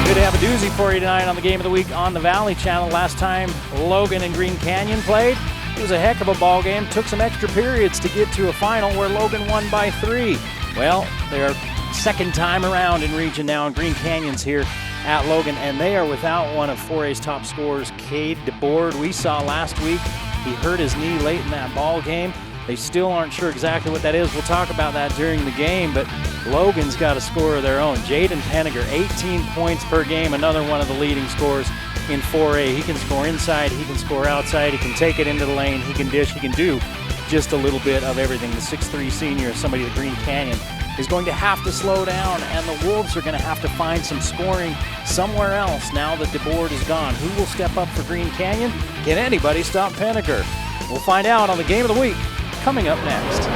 Good to have a doozy for you tonight on the Game of the Week on the Valley Channel. Last time Logan and Green Canyon played, it was a heck of a ball game. Took some extra periods to get to a final where Logan won by 3. Well, they're second time around in region now, and Green Canyon's here at Logan, and they are without one of 4A's top scorers, Cade DeBoard. We saw last week he hurt his knee late in that ball game. They still aren't sure exactly what that is. We'll talk about that during the game, but Logan's got a score of their own. Jaden Penninger, 18 points per game, another one of the leading scorers in 4A. He can score inside, he can score outside, he can take it into the lane, he can dish, he can do just a little bit of everything. The 6'3" senior is somebody that Green Canyon is going to have to slow down, and the Wolves are going to have to find some scoring somewhere else now that DeBoard is gone. Who will step up for Green Canyon? Can anybody stop Penninger? We'll find out on the Game of the Week coming up next.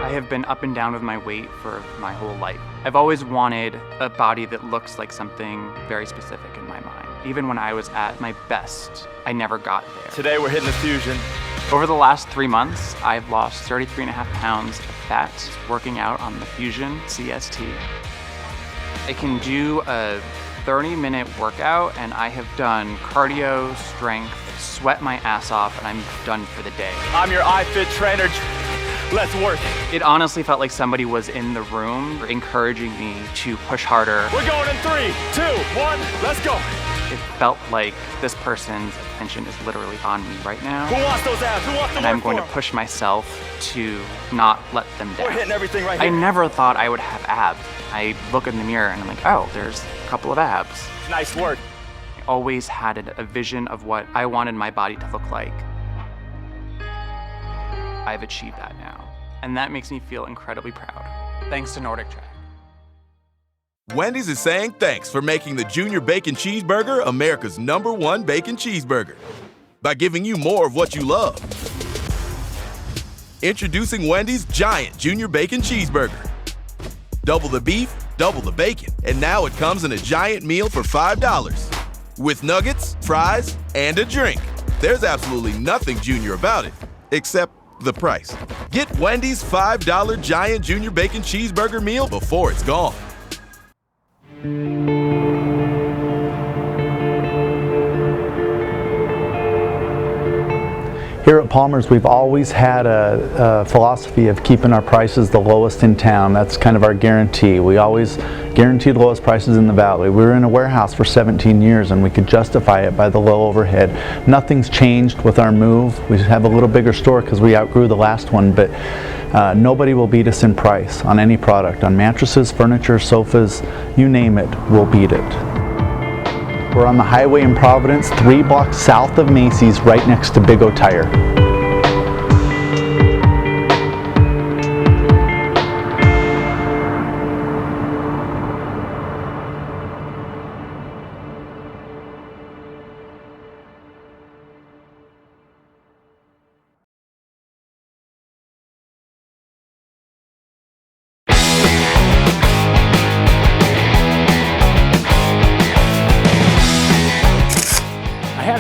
I have been up and down with my weight for my whole life. I've always wanted a body that looks like something very specific in my mind. Even when I was at my best, I never got there. Today we're hitting the Fusion. Over the last 3 months, I've lost 33.5 pounds of fat working out on the Fusion CST. I can do a 30-minute workout, and I have done cardio, strength, sweat my ass off, and I'm done for the day. I'm your iFit trainer. Let's work. It honestly felt like somebody was in the room encouraging me to push harder. We're going in 3, 2, 1, let's go. It felt like this person's attention is literally on me right now. Who wants those abs? Who wants to and work I'm going for to them? push myself to not let them down. We're hitting everything right I here. never thought I would have abs. I look in the mirror and I'm like, oh, there's a couple of abs. Nice work. I always had a vision of what I wanted my body to look like. I've achieved that now, and that makes me feel incredibly proud. Thanks to Nordic Track. Wendy's is saying thanks for making the Junior Bacon Cheeseburger America's #1 bacon cheeseburger by giving you more of what you love. Introducing Wendy's Giant Junior Bacon Cheeseburger. Double the beef, double the bacon, and now it comes in a giant meal for $5 with nuggets, fries, and a drink. There's absolutely nothing junior about it, except the price. Get Wendy's $5 Giant Junior Bacon Cheeseburger meal before it's gone. Here at Palmer's, we've always had a philosophy of keeping our prices the lowest in town. That's kind of our guarantee. We always guarantee the lowest prices in the valley. We were in a warehouse for 17 years and we could justify it by the low overhead. Nothing's changed with our move. We have a little bigger store because we outgrew the last one, but nobody will beat us in price on any product. On mattresses, furniture, sofas, you name it, we'll beat it. We're on the highway in Providence, 3 blocks south of Macy's, right next to Big O Tire.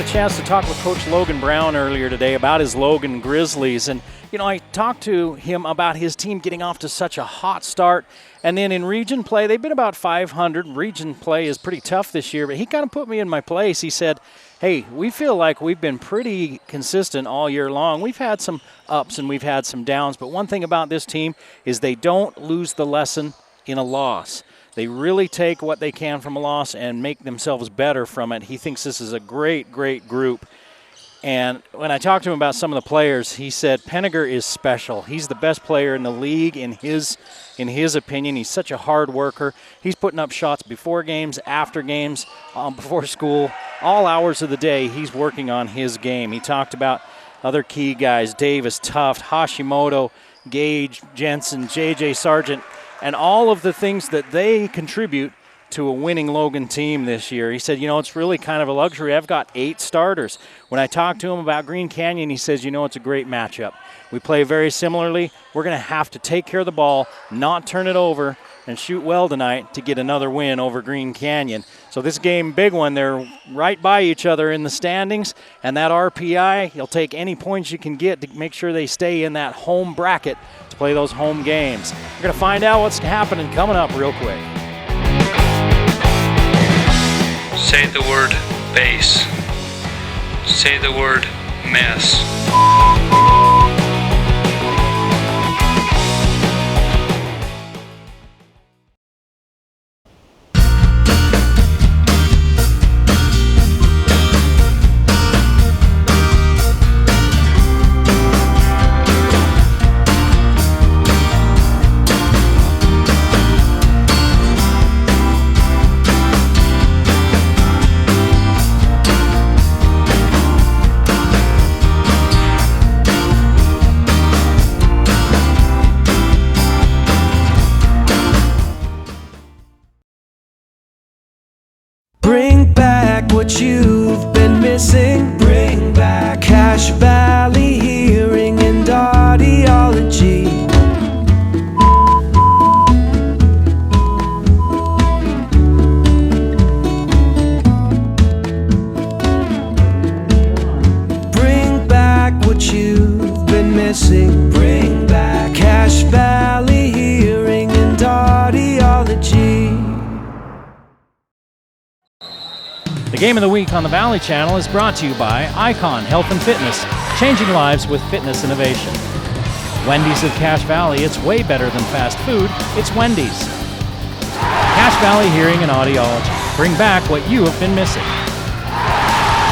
Chance to talk with Coach Logan Brown earlier today about his Logan Grizzlies, and I talked to him about his team getting off to such a hot start, and then in region play they've been about 500. Region play is pretty tough this year, but he kind of put me in my place. He said, hey, we feel like we've been pretty consistent all year long. We've had some ups and we've had some downs, but one thing about this team is they don't lose the lesson in a loss. They really take what they can from a loss and make themselves better from it. He thinks this is a great, great group. And when I talked to him about some of the players, he said Penninger is special. He's the best player in the league in his opinion. He's such a hard worker. He's putting up shots before games, after games, before school. All hours of the day, he's working on his game. He talked about other key guys, Davis, Tuft, Hashimoto, Gage, Jensen, J.J. Sargent, and all of the things that they contribute to a winning Logan team this year. He said, it's really kind of a luxury. I've got 8 starters. When I talked to him about Green Canyon, he says, it's a great matchup. We play very similarly. We're going to have to take care of the ball, not turn it over, and shoot well tonight to get another win over Green Canyon. So this game, big one. They're right by each other in the standings, and that RPI, you'll take any points you can get to make sure they stay in that home bracket to play those home games. We're going to find out what's happening coming up real quick. Say the word base. Say the word mess. Bring back what you've been missing. Bring back Cache Valley Hearing and Audiology. Bring back what you've been missing. Bring back Cache Valley Hearing and Audiology. The Game of the Week on the Valley Channel is brought to you by Icon Health and Fitness, changing lives with fitness innovation. Wendy's of Cache Valley, it's way better than fast food, it's Wendy's. Cache Valley Hearing and Audiology, bring back what you have been missing.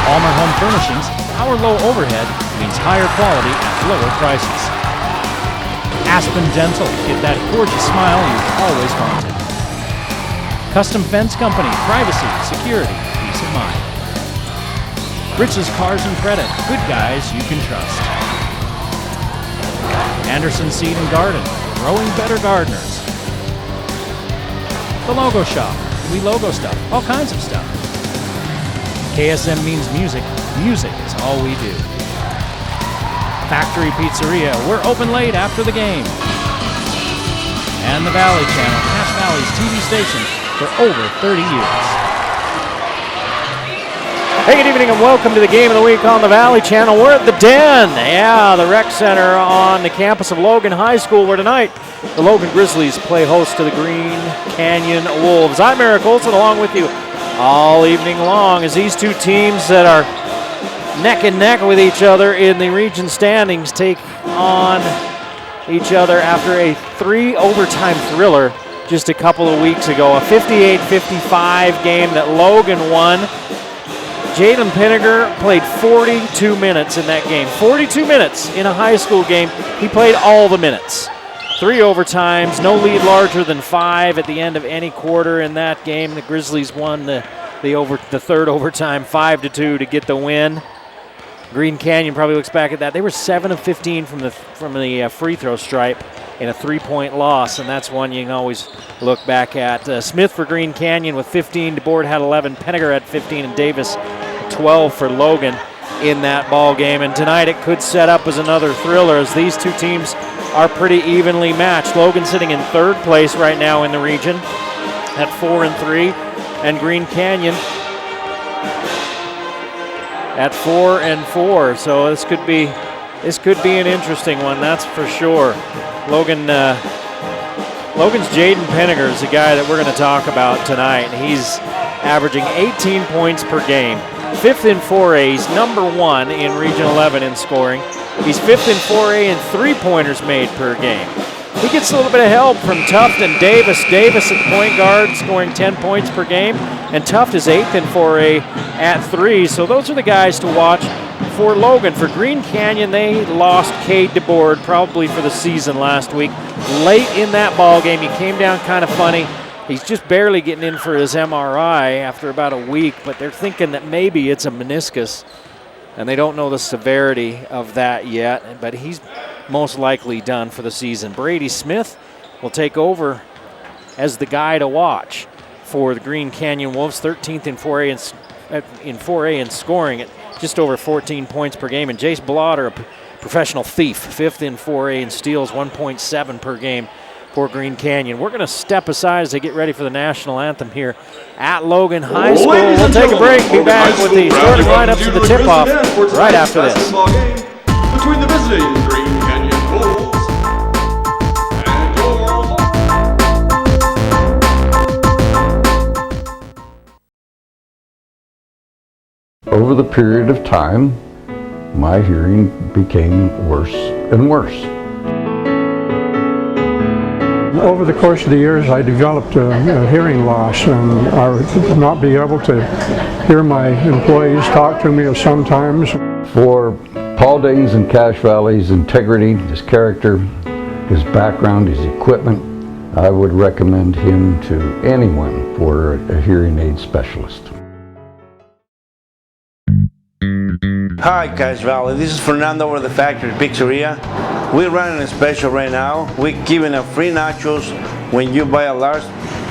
Palmer Home Furnishings, our low overhead means higher quality at lower prices. Aspen Dental, get that gorgeous smile you've always wanted. Custom Fence Company, privacy, security, peace of mind. Rich's Cars and Credit, good guys you can trust. Anderson Seed and Garden, growing better gardeners. The Logo Shop, we logo stuff, all kinds of stuff. KSM means music, music is all we do. Factory Pizzeria, we're open late after the game. And the Valley Channel, Cache Valley's TV station for over 30 years. Hey, good evening and welcome to the Game of the Week on the Valley Channel. We're at the Den, the rec center on the campus of Logan High School, where tonight the Logan Grizzlies play host to the Green Canyon Wolves. I'm Eric Olson, along with you all evening long, as these two teams that are neck and neck with each other in the region standings take on each other after a 3-overtime thriller just a couple of weeks ago. A 58-55 game that Logan won. Jaden Pinniger played 42 minutes in that game. 42 minutes in a high school game. He played all the minutes. 3 overtimes, no lead larger than 5 at the end of any quarter in that game. The Grizzlies won the third overtime 5-2 to get the win. Green Canyon probably looks back at that. They were 7 of 15 from the free throw stripe in a 3-point loss, and that's one you can always look back at. Smith for Green Canyon with 15. DeBoard had 11. Penniger had 15, and Davis 12 for Logan in that ball game. And tonight it could set up as another thriller, as these two teams are pretty evenly matched. Logan sitting in third place right now in the region at 4-3, and Green Canyon at 4-4. So this could be an interesting one, that's for sure. Logan's Jaden Penniger is the guy that we're going to talk about tonight. He's averaging 18 points per game. 5th in 4A. He's number 1 in Region 11 in scoring. He's 5th in 4A in three-pointers made per game. He gets a little bit of help from Tuft and Davis. Davis at point guard scoring 10 points per game, and Tuft is 8th in 4A at 3. So those are the guys to watch for Logan. For Green Canyon, they lost Cade DeBoard probably for the season last week. Late in that ball game, he came down kind of funny. He's just barely getting in for his MRI after about a week, but they're thinking that maybe it's a meniscus, and they don't know the severity of that yet, but he's most likely done for the season. Brady Smith will take over as the guy to watch for the Green Canyon Wolves, 13th in 4A in scoring at just over 14 points per game. And Jace Blotter, a professional thief, 5th in 4A in steals, 1.7 per game for Green Canyon. We're going to step aside as they get ready for the national anthem here at Logan High School. We'll take a break, be back with the starting lineups and the tip-off right after this. Between the visiting Green Canyon Wolves and your... Over the period of time, my hearing became worse and worse. Over the course of the years, I developed a hearing loss, and I would not be able to hear my employees talk to me sometimes. For Paul Dayton's and Cache Valley's integrity, his character, his background, his equipment, I would recommend him to anyone for a hearing aid specialist. Hi, Cache Valley. This is Fernando over the Factory Pizzeria. We're running a special right now. We're giving a free nachos when you buy a large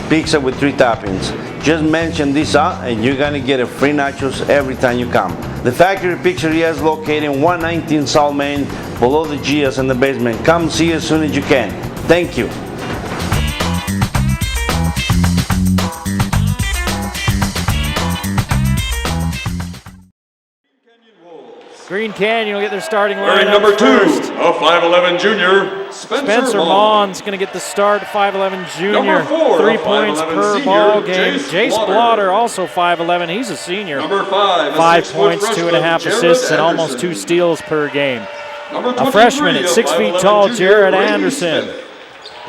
pizza with 3 toppings. Just mention this out and you're gonna get a free nachos every time you come. The Factory Pizzeria is located in 119 South Main, below the Gia's in the basement. Come see as soon as you can. Thank you. Green Canyon will get their starting lineup. Wearing number 2, first. a 5'11" junior, Spencer Maughan's going to get the start, 5'11" junior. Number 4, 3 a points 5'11" per senior, ball game. Jace Jace Blotter, also 5'11". He's a senior. Number 5, 5 6 points, freshman, 2.5 Jared assists, and almost Anderson. 2 steals per game. Number A freshman at 6 feet 5'11" tall, junior, Jared Brady Anderson Smith.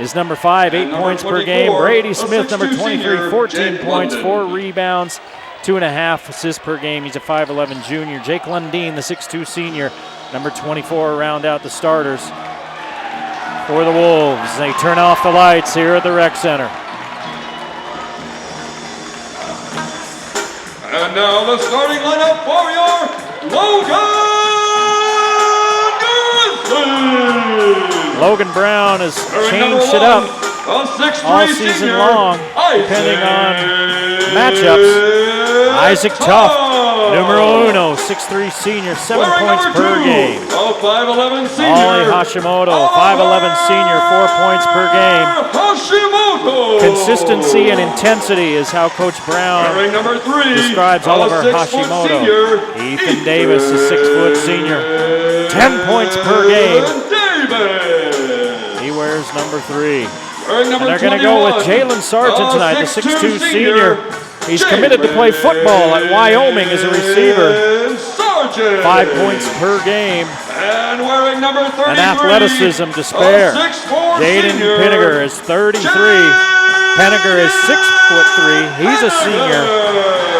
is number 5, 8 And number points per 24, game. Brady a Smith, number 6'2" 23, senior, 14 Jake points, London. 4 rebounds, 2.5 assists per game. He's a 5'11" junior. Jake Lundeen, the 6'2" senior, number 24, round out the starters for the Wolves. They turn off the lights here at the Rec Center. And now the starting lineup for your Logan Grizzlies. Logan Brown has Wearing changed number it up 1, a 6'3" all season senior, long, depending on matchups. Isaac Tuff, numero 1, 6'3" senior, 7 Wearing points number per 2, game. a 5'11" senior, Ollie Hashimoto, 5'11" senior, 4 points per game. Hashimoto. Consistency and intensity is how Coach Brown Wearing number 3, describes Oliver a 6 foot Hashimoto. senior, Ethan Davis, a 6 foot senior, 10 points per game. Davis. He wears number 3. Wearing number And they're going to go with 21, Jalen Sargent tonight, the 6'2" senior. He's Jalen committed to play football at Wyoming as a receiver. Sargent. 5 points per game. And wearing number 33, And athleticism to spare. a 6'4" Jaden senior, Pinniger is 33. Penniger is 6'3". He's a senior.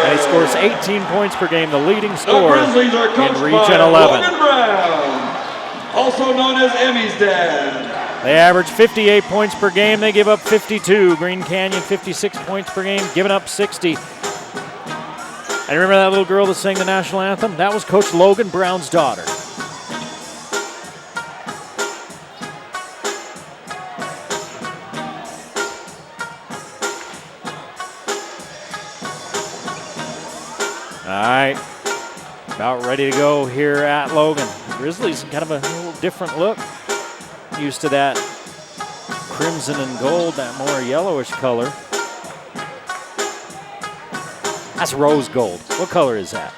And he scores 18 points per game, the leading The scorer Grizzlies are coached in Region by 11. Logan Brown, also known as Emmy's dad. They average 58 points per game. They give up 52. Green Canyon, 56 points per game, giving up 60. And remember that little girl that sang the national anthem? That was Coach Logan Brown's daughter. All right, about ready to go here at Logan. Grizzlies, kind of a little different look. Used to that crimson and gold, that more yellowish color. That's rose gold. What color is that?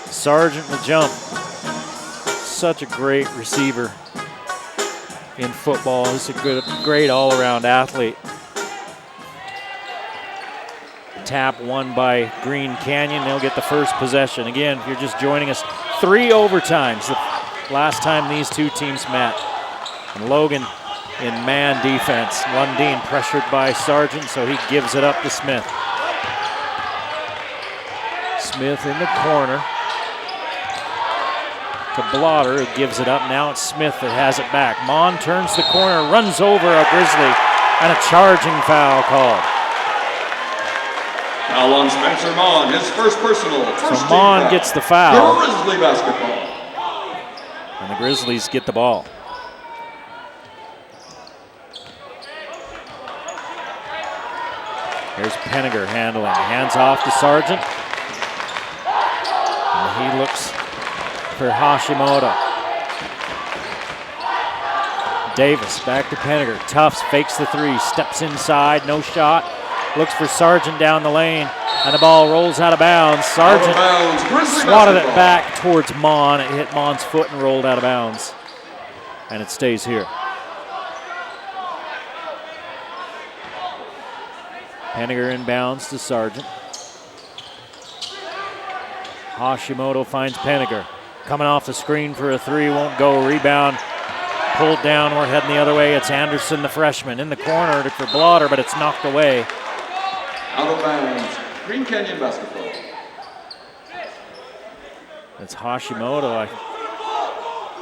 Sargent the jump. Such a great receiver in football. He's a great all-around athlete. Tap won by Green Canyon. They'll get the first possession. Again, if you're just joining us, 3 overtimes the last time these two teams met. And Logan in man defense. Lundeen pressured by Sargent, so he gives it up to Smith. Smith in the corner to Blotter, who gives it up. Now it's Smith that has it back. Mon turns the corner, runs over a Grizzly, and a charging foul called. Foul on Spencer Mon, his first personal. So Mon gets the foul. Grizzly basketball. And the Grizzlies get the ball. Here's Penniger handling. Hands off to Sargent. And he looks for Hashimoto. Davis back to Penninger. Tufts fakes the three, steps inside, no shot. Looks for Sargent down the lane, and the ball rolls out of bounds. Sargent swatted it back towards Mon. It hit Mon's foot and rolled out of bounds, and it stays here. Penninger inbounds to Sargent. Hashimoto finds Penninger. Coming off the screen for a three, won't go. Rebound pulled down. We're heading the other way. It's Anderson, the freshman, in the corner for Blotter, but it's knocked away. Out of bounds, Green Canyon basketball. It's Hashimoto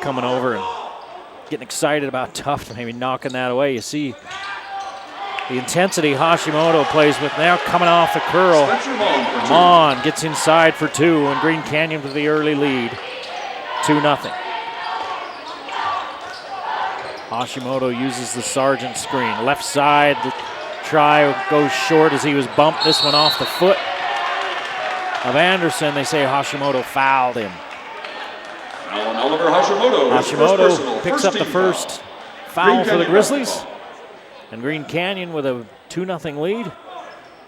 coming over and getting excited about Tufts, maybe knocking that away. You see the intensity Hashimoto plays with now coming off the curl. Mon gets inside for two, and Green Canyon with the early lead, 2-0. Hashimoto uses the Sargent screen. Left side, the try goes short as he was bumped. This one off the foot of Anderson. They say Hashimoto fouled him. Alan Oliver Hashimoto. Hashimoto picks up the first foul for the Grizzlies. And Green Canyon with a 2-0 lead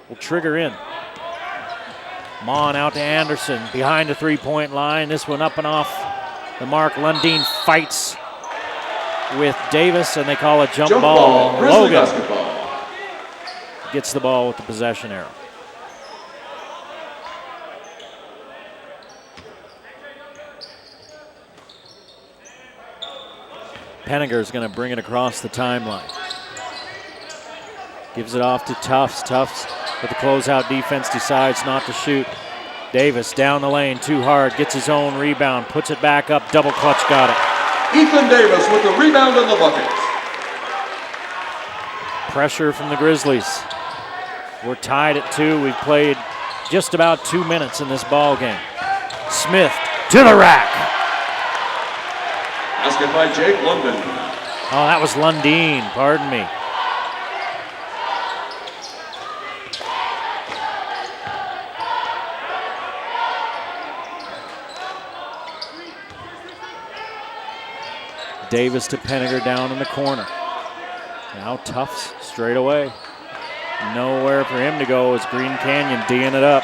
will trigger in. Mon out to Anderson behind the three-point line. This one up and off the mark. Lundeen fights with Davis, and they call a jump ball. Logan gets the ball with the possession arrow. Penninger is going to bring it across the timeline. Gives it off to Tufts. Tufts with the closeout defense decides not to shoot. Davis down the lane, too hard, gets his own rebound, puts it back up, double clutch, got it. Ethan Davis with the rebound in the bucket. Pressure from the Grizzlies. We're tied at 2. We've played just about 2 minutes in this ball game. Smith to the rack. Basket by Jake London. Oh, that was Lundeen, pardon me. Davis to Penninger down in the corner. Now Tufts straight away. Nowhere for him to go as Green Canyon D'ing it up.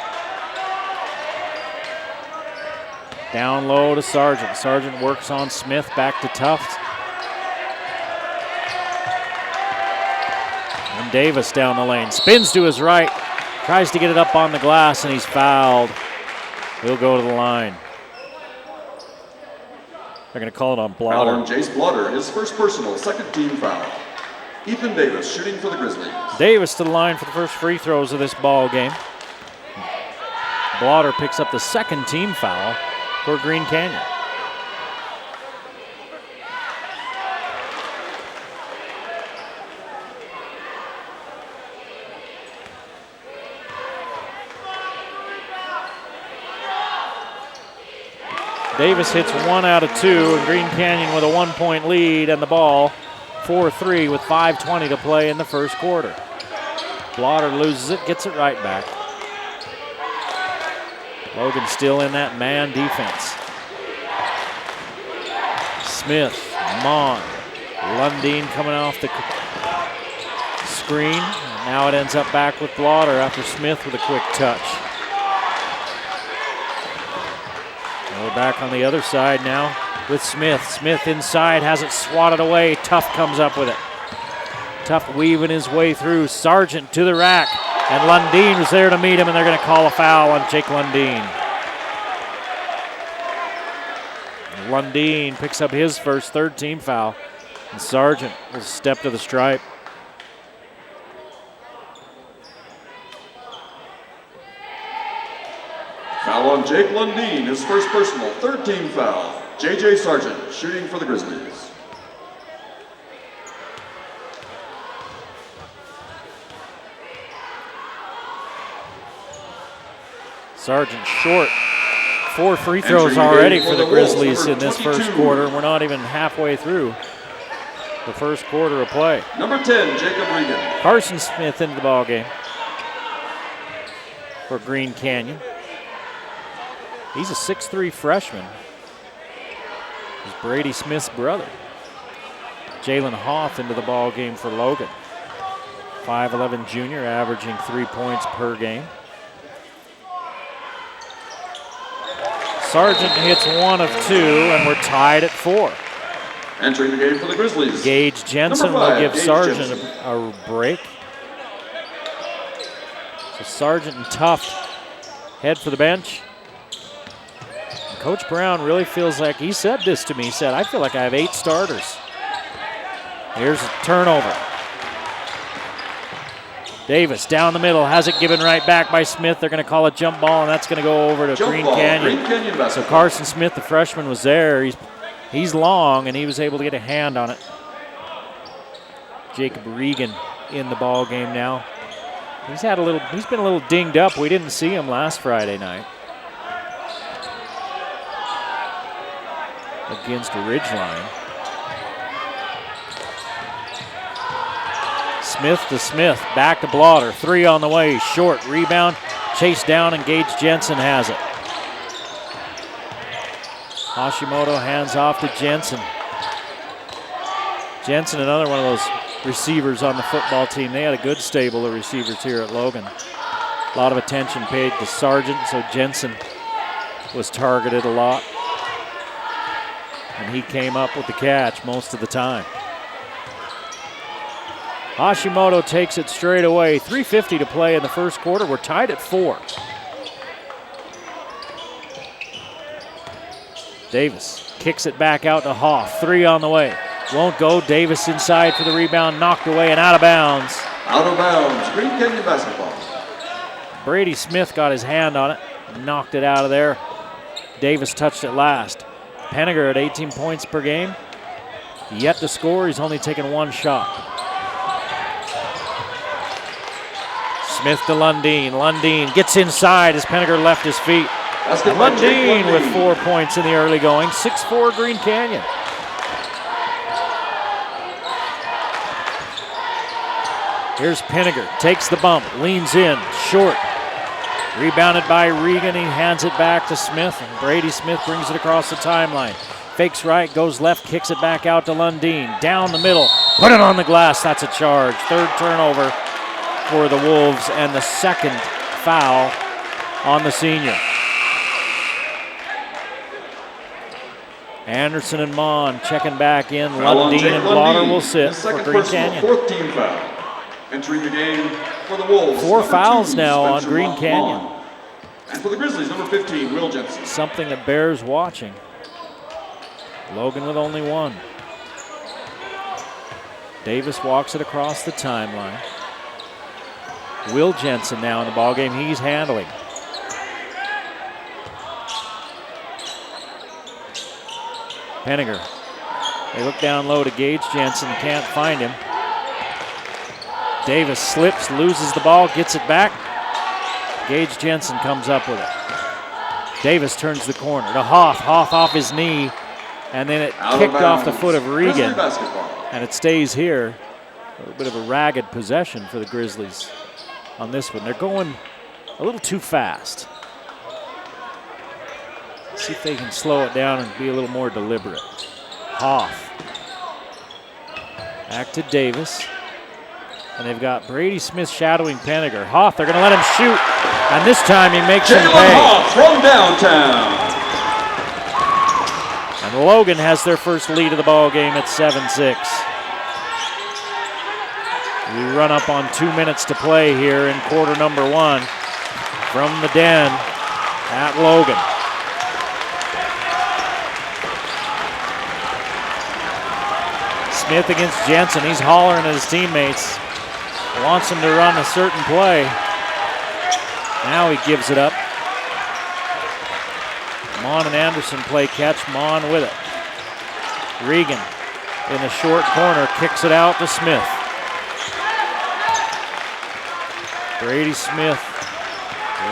Down low to Sargent. Sargent works on Smith, back to Tufts. And Davis down the lane. Spins to his right. Tries to get it up on the glass, and he's fouled. He'll go to the line. They're going to call it on Blotter. Foul on Jace Blotter, his first personal, second team foul. Ethan Davis shooting for the Grizzlies. Davis to the line for the first free throws of this ball game. Blotter picks up the second team foul for Green Canyon. Davis hits 1 out of 2, and Green Canyon with a 1-point lead and the ball 4-3 with 5:20 to play in the first quarter. Blotter loses it, gets it right back. Logan still in that man defense. Smith, Mon, Lundeen coming off the screen. Now it ends up back with Blotter after Smith with a quick touch. We're back on the other side now with Smith. Smith inside, has it swatted away. Tuft comes up with it. Tuft weaving his way through. Sargent to the rack. And Lundeen was there to meet him, and they're going to call a foul on Jake Lundeen. Lundeen picks up his first third-team foul. And Sargent will step to the stripe. Foul on Jake Lundeen, his first personal, third-team foul. J.J. Sargent shooting for the Grizzlies. Sargent short. 4 free throws already for the Grizzlies in this first quarter. We're not even halfway through the first quarter of play. Number 10, Jacob Regan. Carson Smith into the ball game for Green Canyon. He's a 6'3" freshman. He's Brady Smith's brother. Jalen Hoth into the ball game for Logan. 5'11" junior, averaging 3 points per game. Sargent hits 1 of 2, and we're tied at 4. Entering the game for the Grizzlies, Gage Jensen Number 5, will give Gage Sargent Jensen. a break. So Sargent and Tuft head for the bench. And Coach Brown really feels like, he said this to me, he said, I feel like I have 8 starters. Here's a turnover. Davis down the middle, has it given right back by Smith. They're going to call a jump ball, and that's going to go over to Jump Green ball, Canyon. Green Canyon So basketball. Carson Smith, the freshman, was there. He's long, and he was able to get a hand on it. Jacob Regan in the ball game now. He's been a little dinged up. We didn't see him last Friday night against Ridgeline. Smith to Smith, back to Blotter. 3 on the way, short, rebound, chased down, and Gage Jensen has it. Hashimoto hands off to Jensen. Jensen, another one of those receivers on the football team. They had a good stable of receivers here at Logan. A lot of attention paid to Sargent, so Jensen was targeted a lot. And he came up with the catch most of the time. Hashimoto takes it straight away. 3:50 to play in the first quarter. We're tied at 4. Davis kicks it back out to Hoff. 3 on the way. Won't go. Davis inside for the rebound. Knocked away and out of bounds. Out of bounds, Green Canyon basketball. Brady Smith got his hand on it. Knocked it out of there. Davis touched it last. Penninger at 18 points per game. Yet to score. He's only taken 1 shot. Smith to Lundeen. Lundeen gets inside as Penninger left his feet. And Lundeen with 4 points in the early going. 6-4 Green Canyon. Here's Penninger. Takes the bump. Leans in. Short. Rebounded by Regan. He hands it back to Smith. And Brady Smith brings it across the timeline. Fakes right. Goes left. Kicks it back out to Lundeen. Down the middle. Put it on the glass. That's a charge. 3rd turnover for the Wolves, and the 2nd foul on the senior. Anderson and Mon checking back in. Lundeen and Blotter will sit for Green Canyon. 4th team foul. Entering the game for the Wolves. 4 number fouls 2, now on Spencer Green Canyon. Mon. And for the Grizzlies, number 15, Will Jensen. Something that bears watching. Logan with only 1. Davis walks it across the timeline. Will Jensen now in the ballgame. He's handling. Penninger. They look down low to Gage Jensen. Can't find him. Davis slips, loses the ball, gets it back. Gage Jensen comes up with it. Davis turns the corner to Hoff. Hoff off his knee. And then it kicked off the foot of Regan. And it stays here. A little bit of a ragged possession for the Grizzlies on this one. They're going a little too fast. See if they can slow it down and be a little more deliberate. Hoff. Back to Davis. And they've got Brady Smith shadowing Penninger. Hoff, they're going to let him shoot. And this time he makes him pay. Hoff from downtown. And Logan has their first lead of the ball game at 7-6. We run up on 2 minutes to play here in quarter number 1 from the Den at Logan. Smith against Jensen. He's hollering at his teammates. Wants him to run a certain play. Now he gives it up. Mon and Anderson play catch. Mon with it. Regan in the short corner kicks it out to Smith. Brady Smith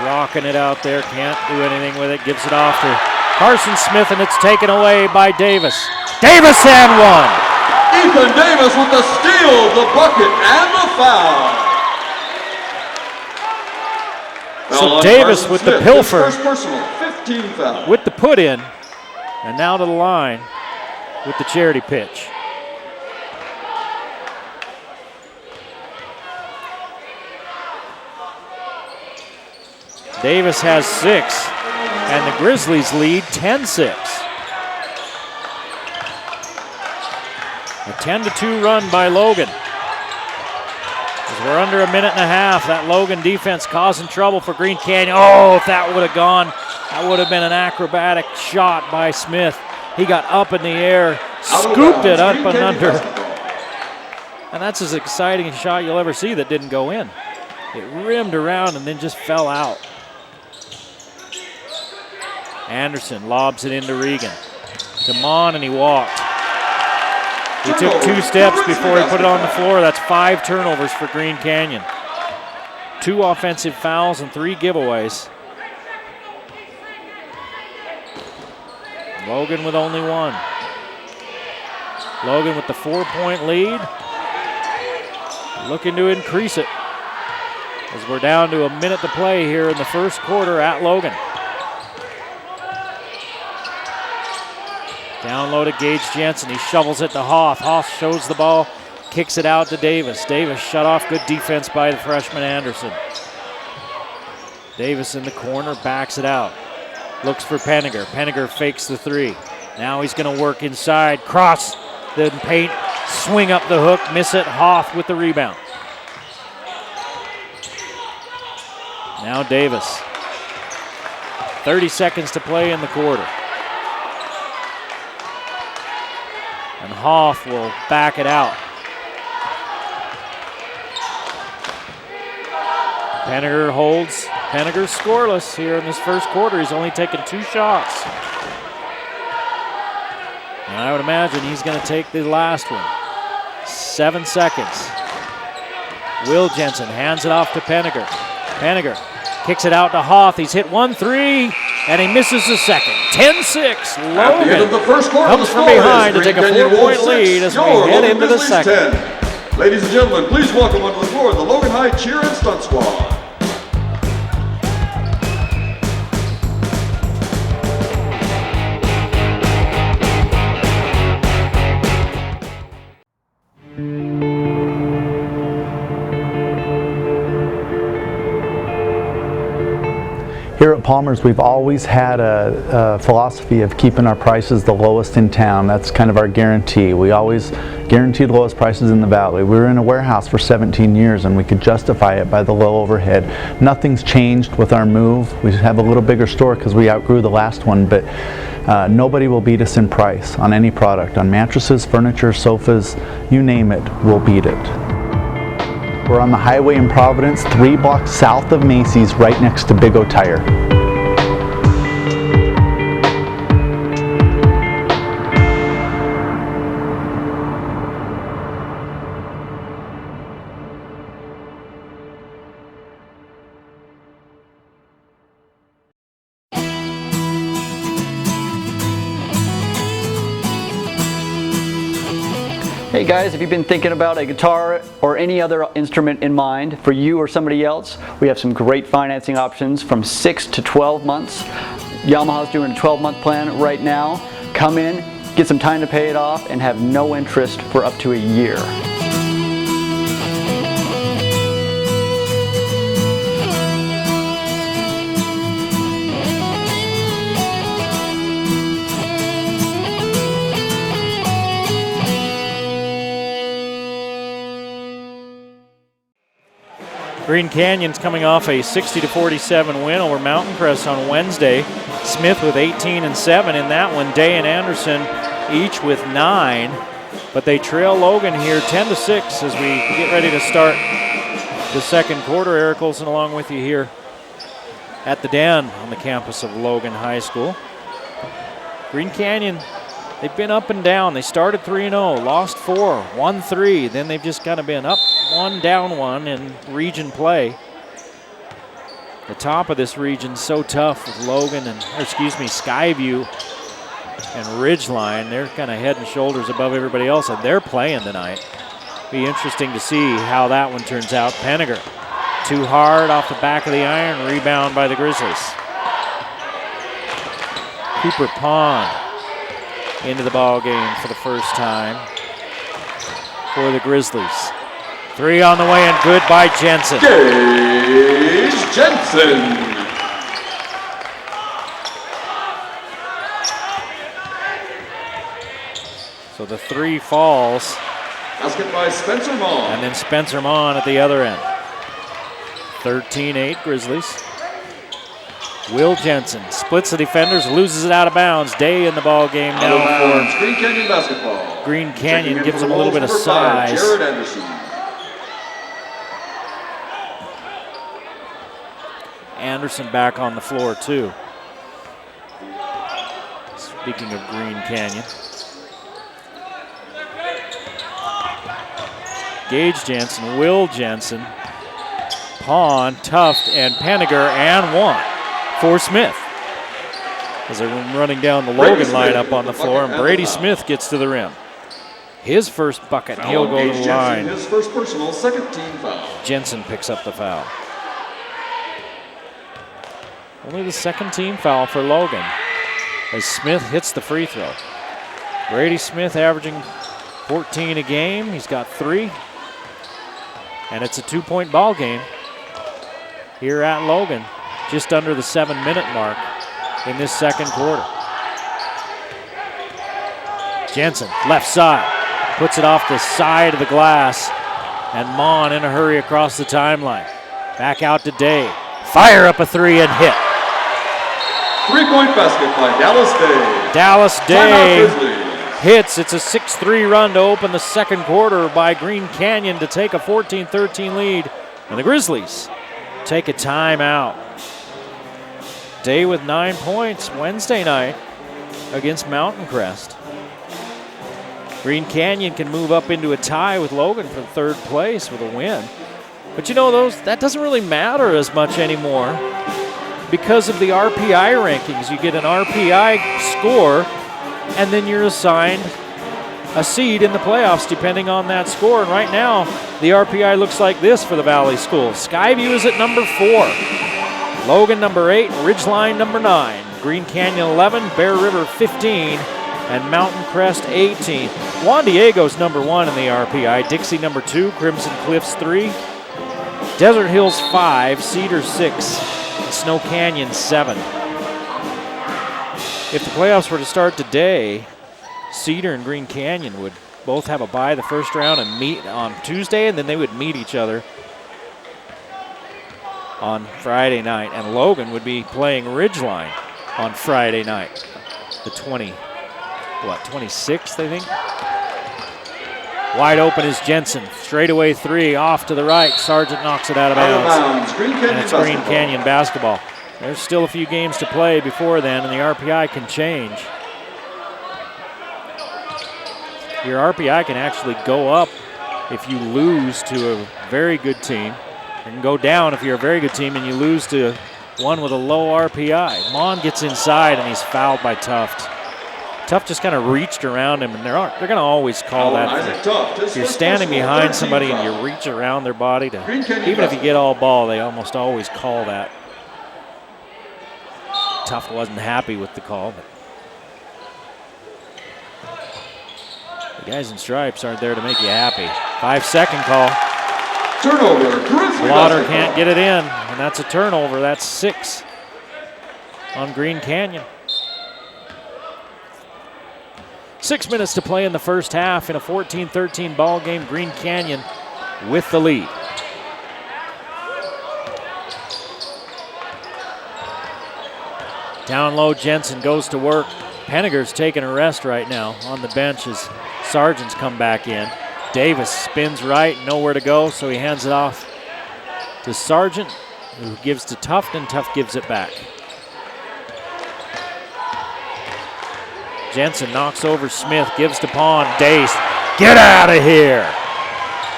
rocking it out there. Can't do anything with it. Gives it off to Carson Smith, and it's taken away by Davis. Davis and 1. Ethan Davis with the steal, the bucket, and the foul. So Davis with the pilfer. First personal, 15 foul. With the put in, and now to the line with the charity pitch. Davis has 6, and the Grizzlies lead 10-6. A 10-2 run by Logan. As we're under a minute and a half, that Logan defense causing trouble for Green Canyon. Oh, if that would have gone, that would have been an acrobatic shot by Smith. He got up in the air, scooped it up and under. And that's as exciting a shot you'll ever see that didn't go in. It rimmed around and then just fell out. Anderson lobs it into Regan. To Mon, and he walked. He took 2 steps before he put it on the floor. That's 5 turnovers for Green Canyon. 2 offensive fouls and 3 giveaways. Logan with only 1. Logan with the 4-point lead. Looking to increase it as we're down to a minute to play here in the first quarter at Logan. Down low to Gage Jensen. He shovels it to Hoff. Hoff shows the ball, kicks it out to Davis. Davis shut off. Good defense by the freshman Anderson. Davis in the corner, backs it out. Looks for Penninger. Penninger fakes the 3. Now he's going to work inside. Cross the paint. Swing up the hook. Miss it. Hoff with the rebound. Now Davis. 30 seconds to play in the quarter. And Hoff will back it out. Penninger holds. Penninger scoreless here in this first quarter. He's only taken 2 shots. And I would imagine he's going to take the last one. 7 seconds. Will Jensen hands it off to Penninger. Penninger kicks it out to Hoff. He's hit 1 3, and he misses the second. 10-6. Logan comes from behind to take a 4-point lead as we head into the second. 10. Ladies and gentlemen, please welcome onto the floor the Logan High Cheer and Stunt Squad. Here at Palmer's, we've always had a philosophy of keeping our prices the lowest in town. That's kind of our guarantee. We always guarantee the lowest prices in the Valley. We were in a warehouse for 17 years and we could justify it by the low overhead. Nothing's changed with our move. We have a little bigger store because we outgrew the last one, but nobody will beat us in price on any product. On mattresses, furniture, sofas, you name it, we'll beat it. We're on the highway in Providence, 3 blocks south of Macy's, right next to Big O Tire. Hey guys, if you've been thinking about a guitar or any other instrument in mind for you or somebody else, we have some great financing options from 6 to 12 months. Yamaha's doing a 12-month plan right now. Come in, get some time to pay it off, and have no interest for up to a year. Green Canyon's coming off a 60-47 win over Mountain Crest on Wednesday. Smith with 18 and 7 in that one. Day and Anderson each with 9. But they trail Logan here 10-6 as we get ready to start the second quarter. Eric Olson along with you here at the Den on the campus of Logan High School. Green Canyon, they've been up and down. They started 3-0, lost 4, won 3. Then they've just kind of been up 1, down 1 in region play. The top of this region's so tough with Logan and, Skyview and Ridgeline. They're kind of head and shoulders above everybody else, and they're playing tonight. Be interesting to see how that one turns out. Penninger, too hard off the back of the iron, rebound by the Grizzlies. Cooper Pond into the ball game for the first time for the Grizzlies. 3 on the way and good by Jensen. Gage Jensen. So the 3 falls. Basket by Spencer Mon. And then Spencer Mon at the other end. 13-8 Grizzlies. Will Jensen splits the defenders, loses it out of bounds. Day in the ball game now for Green Canyon basketball. Green Canyon. Gives for them a little bit of number 5, size. Jared Anderson. Anderson back on the floor too. Speaking of Green Canyon. Gage Jensen, Will Jensen, Pond, Tuft, and Penninger, and one for Smith. As they're running down the Logan lineup on the floor, and Brady Smith gets to the rim. His first bucket, and he'll go to the line. His first personal, second team foul. Jensen picks up the foul. Only the second team foul for Logan as Smith hits the free throw. Brady Smith averaging 14 a game. He's got 3. And it's a 2-point ball game here at Logan, just under the 7-minute mark in this second quarter. Jensen, left side, puts it off the side of the glass, and Mon in a hurry across the timeline. Back out to Day. Fire up a 3 and hit. 3-point basket by Dallas Day. Dallas Day Timeout Grizzlies. hits. It's a 6-3 run to open the second quarter by Green Canyon to take a 14-13 lead. And the Grizzlies take a timeout. Day with 9 points Wednesday night against Mountain Crest. Green Canyon can move up into a tie with Logan for third place with a win. But you know, that doesn't really matter as much anymore because of the RPI rankings. You get an RPI score, and then you're assigned a seed in the playoffs depending on that score. And right now, the RPI looks like this for the Valley Schools. Skyview is at number 4. Logan number 8, Ridgeline number 9. Green Canyon 11, Bear River 15, and Mountain Crest 18. Juan Diego's number 1 in the RPI. Dixie number 2, Crimson Cliffs 3, Desert Hills 5, Cedar 6, and Snow Canyon 7. If the playoffs were to start today, Cedar and Green Canyon would both have a bye the first round and meet on Tuesday, and then they would meet each other on Friday night. And Logan would be playing Ridgeline on Friday night, the 26th, I think? Wide open is Jensen. Straightaway 3 off to the right. Sargent knocks it out of bounds. And it's Green Canyon basketball. There's still a few games to play before then, and the RPI can change. Your RPI can actually go up if you lose to a very good team. It can go down if you're a very good team and you lose to one with a low RPI. Mon gets inside and he's fouled by Tuft. Tuft just kind of reached around him, and they're going to always call that. If you're standing behind somebody and you reach around their body to, even if you get all ball, they almost always call that. Tuft wasn't happy with the call, but the guys in stripes aren't there to make you happy. 5-second call. Turnover. Blotter can't get it in, and that's a turnover. That's 6 on Green Canyon. 6 minutes to play in the first half in a 14-13 ball game. Green Canyon with the lead. Down low, Jensen goes to work. Penninger's taking a rest right now on the bench as Sargent's come back in. Davis spins right, nowhere to go, so he hands it off to Sargent, who gives to Tuft, and Tuft gives it back. Jensen knocks over Smith, gives to Pond. Dace, get out of here!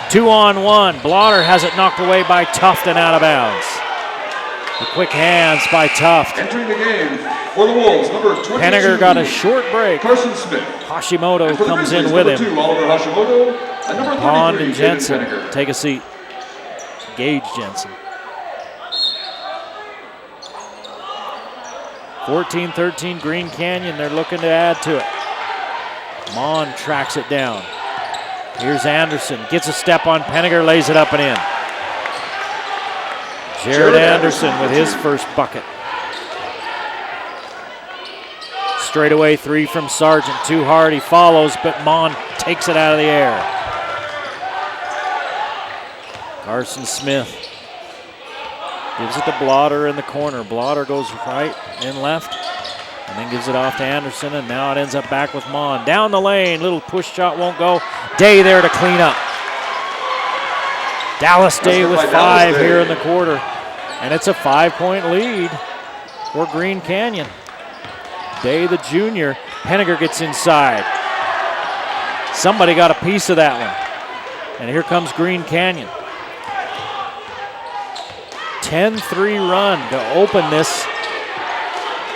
2-on-1. Blotter has it knocked away by Tuft and out of bounds. The quick hands by Tuft. Entering the game for the Wolves, number 22. Penninger got a short break. Carson Smith. Hashimoto comes in with him. 2, Oliver Hashimoto. And number 33, Pond and Jensen Penninger. take a seat. Gage Jensen. 14-13 Green Canyon. They're looking to add to it. Mon tracks it down. Here's Anderson. Gets a step on Penninger, lays it up and in. Jared Anderson with his first bucket. Straightaway three from Sargent. Too hard, he follows, but Mon takes it out of the air. Carson Smith gives it to Blotter in the corner. Blotter goes right and left, and then gives it off to Anderson, and now it ends up back with Mon. Down the lane, little push shot won't go. Day there to clean up. Dallas Day with 5 here in the quarter, and it's a 5-point lead for Green Canyon. Day, the junior. Henniger gets inside. Somebody got a piece of that one, and here comes Green Canyon. 10-3 run to open this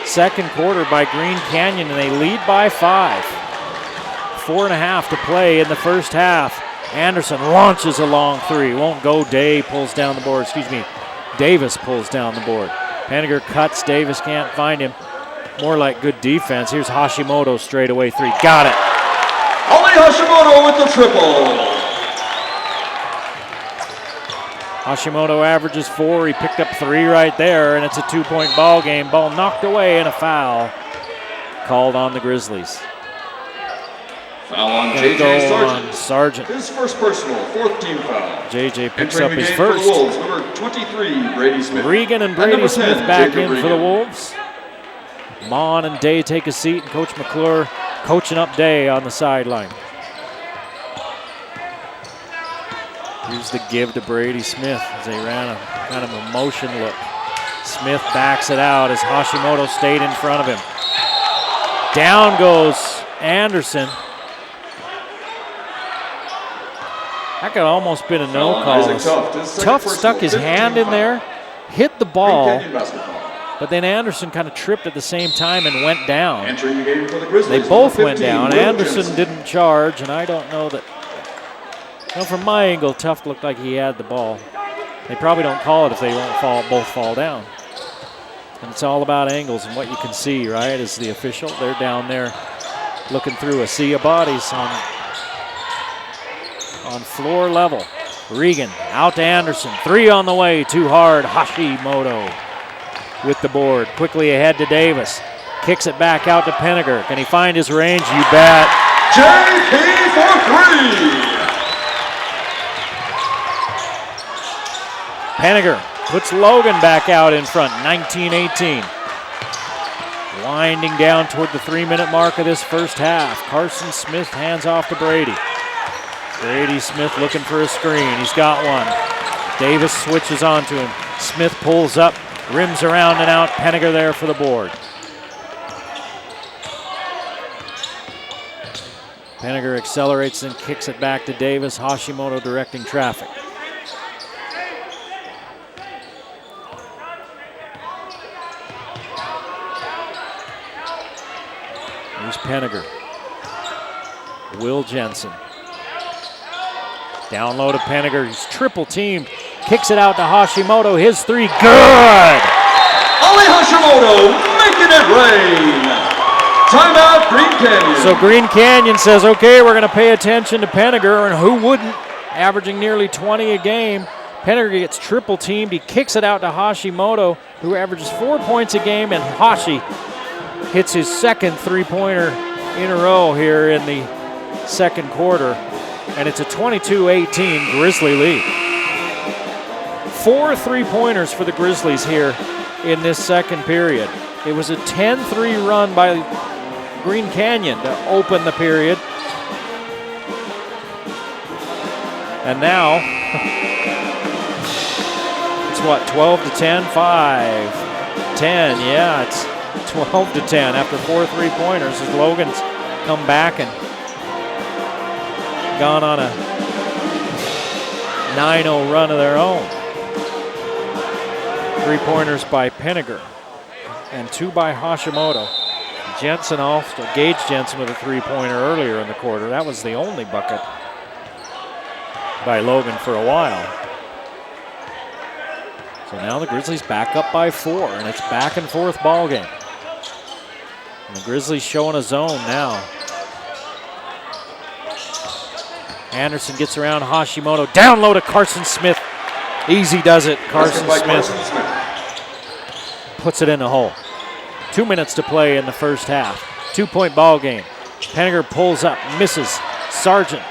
second quarter by Green Canyon, and they lead by 5. 4.5 to play in the first half. Anderson launches a long three. Won't go. Day pulls down the board. Excuse me. Davis pulls down the board. Henniger cuts. Davis can't find him. More like good defense. Here's Hashimoto straightaway three. Got it. Ali Hashimoto with the triple. Hashimoto averages 4. He picked up 3 right there, and it's a 2-point ball game. Ball knocked away and a foul called on the Grizzlies. Foul on J.J. Sargent. Sargent. His first personal, 4th team foul. J.J. picks Entering up the his game first. For the Wolves, number 23, Brady Smith. Regan and number Brady Smith 10, back Jacob in for the Regan. Wolves. Mon and Day take a seat, and Coach McClure coaching up Day on the sideline. Here's the give to Brady Smith as they ran a kind of a motion look. Smith backs it out as Hashimoto stayed in front of him. Down goes Anderson. That could almost been a no call. Tough stuck his hand in there, hit the ball, but then Anderson kind of tripped at the same time and went down. Entering the game for the Grizzlies, They both number went 15, down. Will Anderson Jensen. didn't charge, and I don't know that. Well, from my angle, Tuft looked like he had the ball. They probably don't call it if they won't both fall down. And it's all about angles and what you can see, right, as the official. They're down there looking through a sea of bodies on floor level. Regan out to Anderson. 3 on the way, too hard. Hashimoto with the board. Quickly ahead to Davis. Kicks it back out to Penniger. Can he find his range? You bet. JP for 3. Penniger puts Logan back out in front, 19-18. Winding down toward the 3-minute mark of this first half. Carson Smith hands off to Brady. Brady Smith looking for a screen. He's got one. Davis switches onto him. Smith pulls up, rims around and out. Penniger there for the board. Penniger accelerates and kicks it back to Davis. Hashimoto directing traffic. Here's Penniger. Will Jensen. Down low to Penniger. He's triple teamed. Kicks it out to Hashimoto. His 3. Good! Ali Hashimoto making it rain. Timeout, Green Canyon. So Green Canyon says, okay, we're going to pay attention to Penniger, and who wouldn't? Averaging nearly 20 a game. Penniger gets triple teamed. He kicks it out to Hashimoto, who averages 4 points a game, and Hashi hits his second 3-pointer in a row here in the second quarter, and it's a 22-18 Grizzly lead. 4 3-pointers for the Grizzlies here in this second period. It was a 10-3 run by Green Canyon to open the period. And now, it's what, 12 to 10, 5, 10, yeah, it's 12 to 10 after 4 3-pointers as Logan's come back and gone on a 9-0 run of their own. 3-pointers by Penniger and 2 by Hashimoto. Jensen also, Gage Jensen with a 3-pointer earlier in the quarter. That was the only bucket by Logan for a while. So now the Grizzlies back up by 4, and it's back and forth ball game. And the Grizzlies showing a zone now. Anderson gets around Hashimoto. Down low to Carson Smith. Easy does it. Carson Smith puts it in the hole. 2 minutes to play in the first half. 2-point ball game. Penninger pulls up, misses. Sargent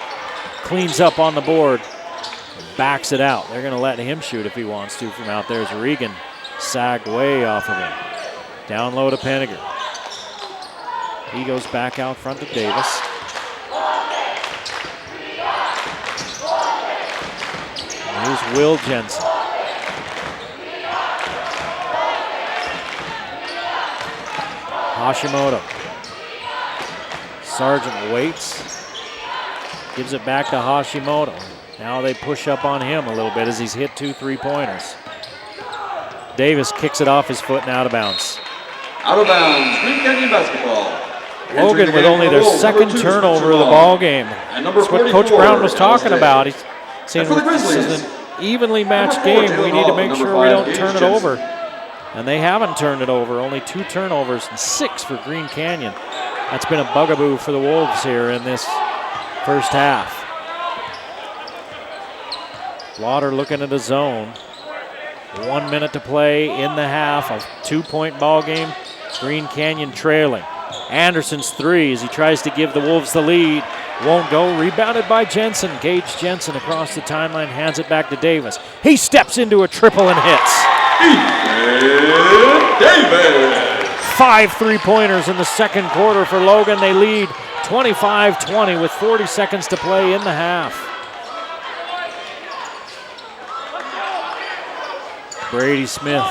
cleans up on the board, backs it out. They're going to let him shoot if he wants to from out there as Regan sagged way off of him. Down low to Penninger. He goes back out front to Davis. Here's Will Jensen. Hashimoto. Sargent waits. Gives it back to Hashimoto. Now they push up on him a little bit as he's hit 2 3-pointers. Davis kicks it off his foot and out of bounds. Out of bounds, Green Canyon basketball. Logan with only their second turnover of the ball game. That's what Coach Brown was talking about. He's saying this is an evenly matched game. We need to make sure we don't turn it over. And they haven't turned it over. Only 2 turnovers and 6 for Green Canyon. That's been a bugaboo for the Wolves here in this first half. Lauder looking at a zone. 1 minute to play in the half. A 2-point ball game. Green Canyon trailing. Anderson's three as he tries to give the Wolves the lead. Won't go. Rebounded by Jensen. Gage Jensen across the timeline hands it back to Davis. He steps into a triple and hits. Davis. 5 3-pointers in the second quarter for Logan. They lead 25-20 with 40 seconds to play in the half. Brady Smith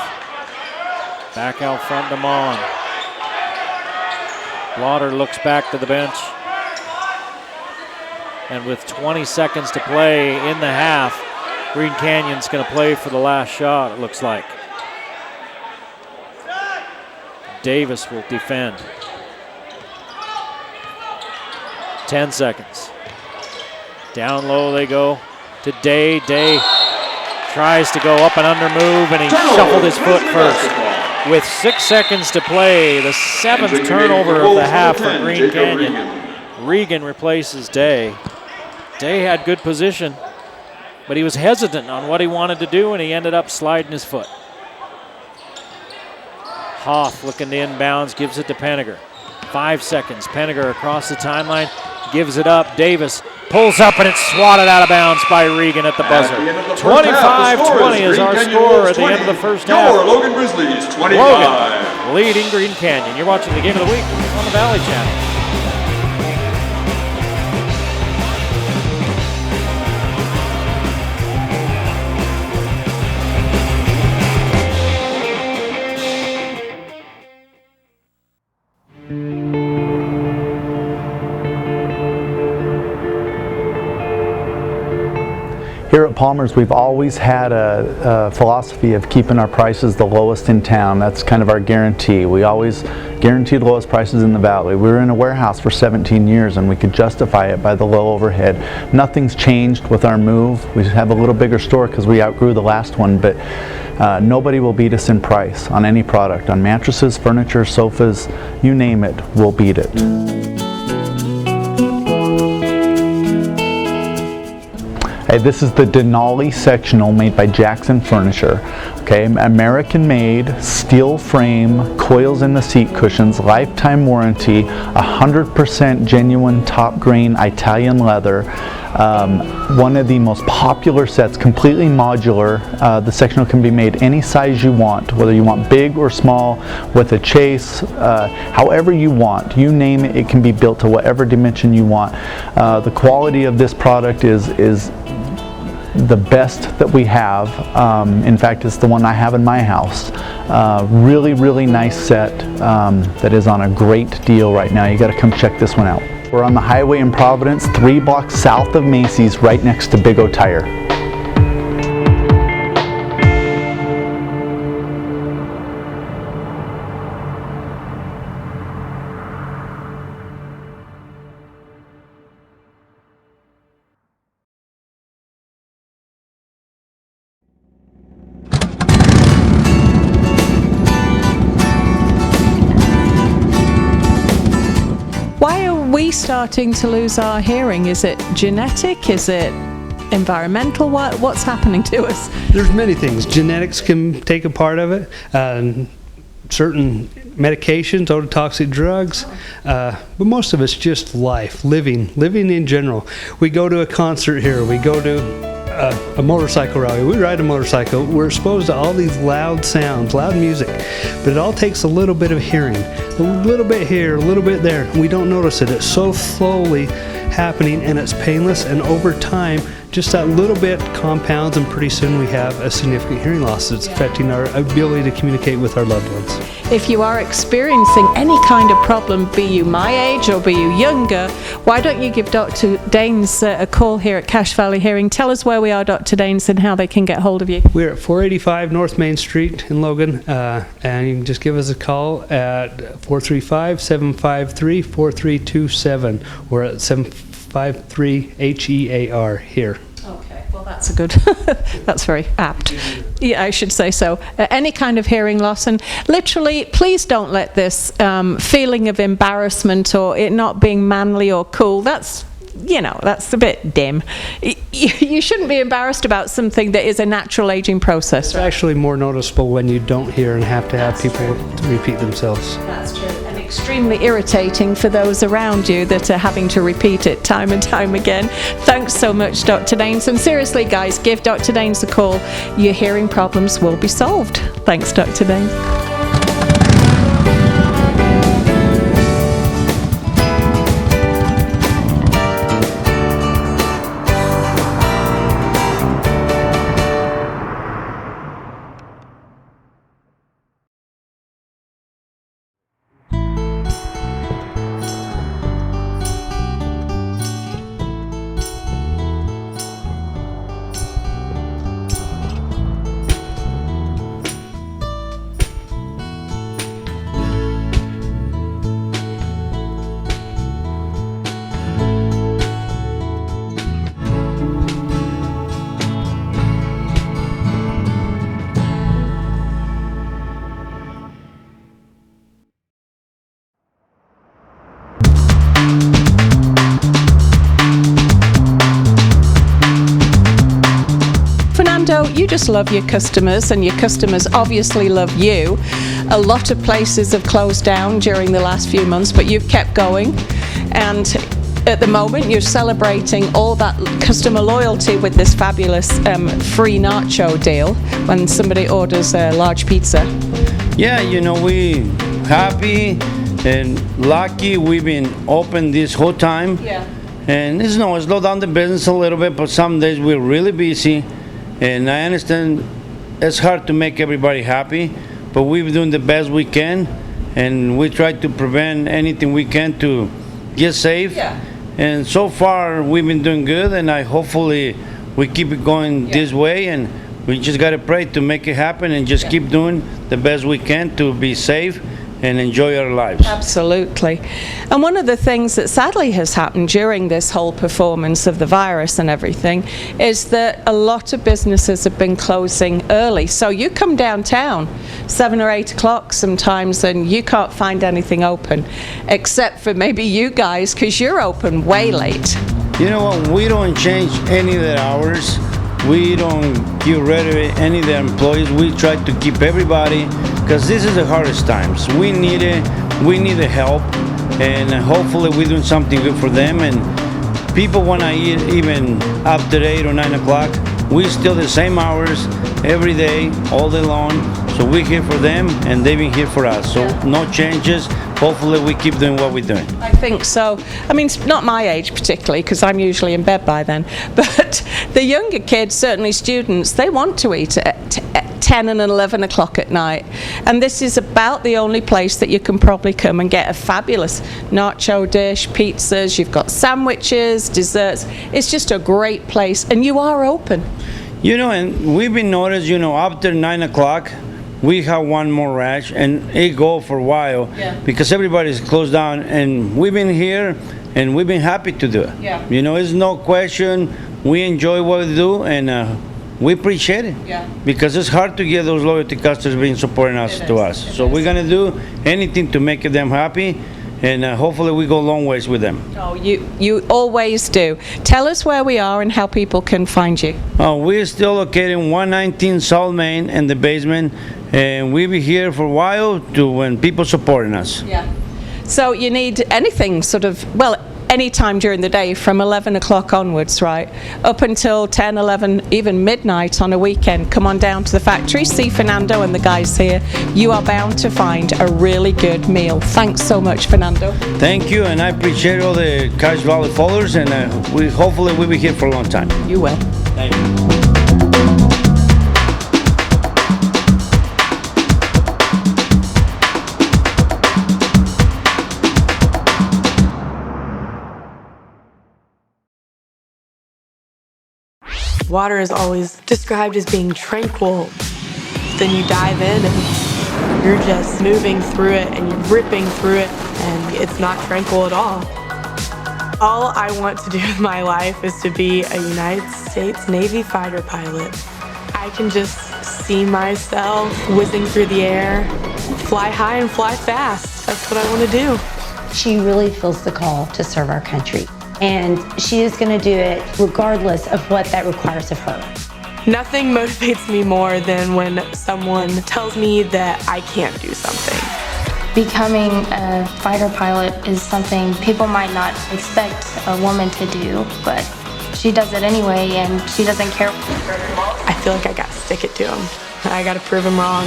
back out front to Mon. Lauder looks back to the bench. And with 20 seconds to play in the half, Green Canyon's going to play for the last shot, it looks like. Davis will defend. 10 seconds. Down low they go to Day. Day tries to go up and under move, and he shuffled his foot first. With 6 seconds to play, the 7th turnover of the half for Green Canyon. Regan replaces Day. Day had good position, but he was hesitant on what he wanted to do, and he ended up sliding his foot. Hoff looking to inbounds, gives it to Penninger. 5 seconds. Penninger across the timeline, gives it up. Davis pulls up, and it's swatted out of bounds by Regan at the buzzer. 25-20 is our score at the end of the first half. Logan Grizzlies, 25. Logan leading Green Canyon. You're watching the Game of the Week on the Valley Channel. Here at Palmer's, we've always had a philosophy of keeping our prices the lowest in town. That's kind of our guarantee. We always guaranteed the lowest prices in the Valley. We were in a warehouse for 17 years and we could justify it by the low overhead. Nothing's changed with our move. We have a little bigger store because we outgrew the last one, but nobody will beat us in price on any product. On mattresses, furniture, sofas, you name it, we'll beat it. This is the Denali sectional made by Jackson Furniture. Okay, American made, steel frame, coils in the seat cushions, lifetime warranty, 100% genuine top grain Italian leather. One of the most popular sets, completely modular. The sectional can be made any size you want, whether you want big or small, with a chase, however you want. You name it, it can be built to whatever dimension you want. The quality of this product is the best that we have. In fact, it's the one I have in my house. Really, really nice set that is on a great deal right now. You got to come check this one out. We're on the highway in Providence, 3 blocks south of Macy's, right next to Big O Tire. Why are we starting to lose our hearing? Is it genetic? Is it environmental? What's happening to us? There's many things. Genetics can take a part of it. certain medications, ototoxic drugs, but most of it's just life, living in general. We go to a concert here, we go to a motorcycle rally, we ride a motorcycle, we're exposed to all these loud sounds, loud music, but it all takes a little bit of hearing, a little bit here, a little bit there, and we don't notice it. It's so slowly happening, and it's painless, and over time just that little bit compounds, and pretty soon we have a significant hearing loss that's affecting our ability to communicate with our loved ones. If you are experiencing any kind of problem, be you my age or be you younger, why don't you give Dr. Daines a call here at Cache Valley Hearing? Tell us where we are, Dr. Daines, and how they can get hold of you. We're at 485 North Main Street in Logan, and you can just give us a call at 435-753-4327. We're at 753-HEAR here. Okay, well that's a good, that's very apt. Yeah, I should say so. Any kind of hearing loss, and literally, please don't let this feeling of embarrassment or it not being manly or cool, that's a bit dim. You shouldn't be embarrassed about something that is a natural aging process. It's actually more noticeable when you don't hear and have to have people to repeat themselves. That's true. And extremely irritating for those around you that are having to repeat it time and time again. Thanks so much, Dr. Daines. And seriously, guys, give Dr. Daines a call. Your hearing problems will be solved. Thanks, Dr. Daines. You just love your customers, and your customers obviously love you. A lot of places have closed down during the last few months, but you've kept going, and at the moment you're celebrating all that customer loyalty with this fabulous free nacho deal when somebody orders a large pizza. Yeah, we happy and lucky we've been open this whole time. Yeah. And it's slowed down the business a little bit, but some days we're really busy. And I understand it's hard to make everybody happy, but we're doing the best we can, and we try to prevent anything we can to get safe. Yeah. And so far, we've been doing good, and hopefully we keep it going this way, and we just got to pray to make it happen and just keep doing the best we can to be safe and enjoy our lives. Absolutely. And one of the things that sadly has happened during this whole performance of the virus and everything is that a lot of businesses have been closing early. So you come downtown 7 or 8 o'clock sometimes and you can't find anything open, except for maybe you guys, because you're open way late. You know what, we don't change any of the hours. We don't get rid of any of the employees. We try to keep everybody, because this is the hardest times. We need it. We need the help, and hopefully we're doing something good for them. And people want to eat even after 8 or 9 o'clock. We still the same hours every day, all day long. So we're here for them, and they've been here for us. So no changes. Hopefully we keep doing what we're doing. I think so. I mean, not my age particularly, because I'm usually in bed by then, but the younger kids, certainly students, they want to eat at 10 and 11 o'clock at night. And this is about the only place that you can probably come and get a fabulous nacho dish, pizzas, you've got sandwiches, desserts. It's just a great place, and you are open. And we've been noticed, after 9 o'clock, we have one more rush, and it go for a while because everybody's closed down, and we've been here and we've been happy to do it. Yeah. It's no question. We enjoy what we do, and we appreciate it. Yeah. Because it's hard to get those loyalty customers being supporting us to us. So we're gonna do anything to make them happy, and hopefully we go a long ways with them. Oh, you always do. Tell us where we are and how people can find you. We're still located in 119 South Main in the basement, and we'll be here for a while to when people supporting us. Yeah. So you need anything sort of, well, any time during the day from 11 o'clock onwards, right? Up until 10, 11, even midnight on a weekend. Come on down to the factory, see Fernando and the guys here. You are bound to find a really good meal. Thanks so much, Fernando. Thank you, and I appreciate all the Cache Valley followers, and we hopefully we'll be here for a long time. You will. Thank you. Water is always described as being tranquil. Then you dive in and you're just moving through it and you're ripping through it, and it's not tranquil at all. All I want to do with my life is to be a United States Navy fighter pilot. I can just see myself whizzing through the air, fly high and fly fast. That's what I want to do. She really feels the call to serve our country, and she is going to do it regardless of what that requires of her. Nothing motivates me more than when someone tells me that I can't do something. Becoming a fighter pilot is something people might not expect a woman to do, but she does it anyway, and she doesn't care. I feel like I gotta stick it to them. I gotta prove them wrong.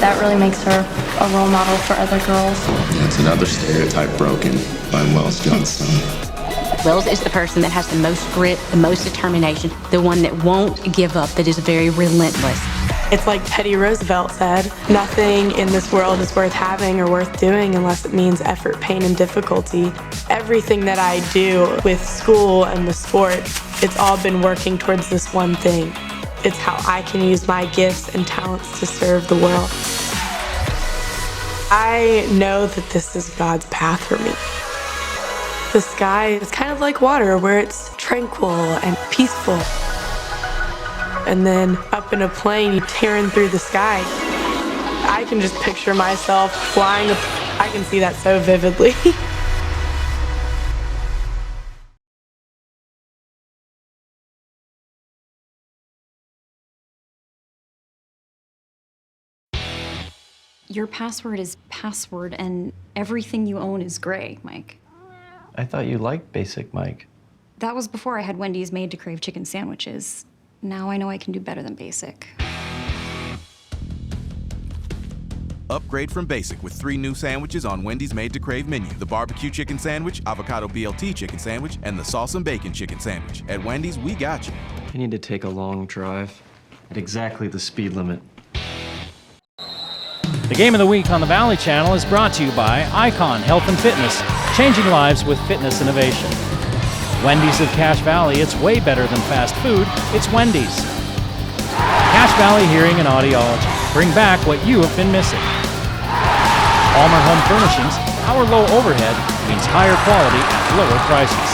That really makes her a role model for other girls. That's another stereotype broken by Wells Johnson. Wells is the person that has the most grit, the most determination, the one that won't give up, that is very relentless. It's like Teddy Roosevelt said, nothing in this world is worth having or worth doing unless it means effort, pain, and difficulty. Everything that I do with school and with sport, it's all been working towards this one thing. It's how I can use my gifts and talents to serve the world. I know that this is God's path for me. The sky is kind of like water, where it's tranquil and peaceful. And then up in a plane, tearing through the sky. I can just picture myself flying. I can see that so vividly. Your password is password, and everything you own is gray, Mike. I thought you liked Basic, Mike. That was before I had Wendy's Made to Crave chicken sandwiches. Now I know I can do better than Basic. Upgrade from Basic with 3 new sandwiches on Wendy's Made to Crave menu. The barbecue chicken sandwich, avocado BLT chicken sandwich, and the sauce and bacon chicken sandwich. At Wendy's, we got you. I need to take a long drive at exactly the speed limit. The Game of the Week on the Valley Channel is brought to you by Icon Health and Fitness, changing lives with fitness innovation. Wendy's of Cache Valley, it's way better than fast food, it's Wendy's. Cache Valley Hearing and Audiology, bring back what you have been missing. Almer Home Furnishings, our low overhead means higher quality at lower prices.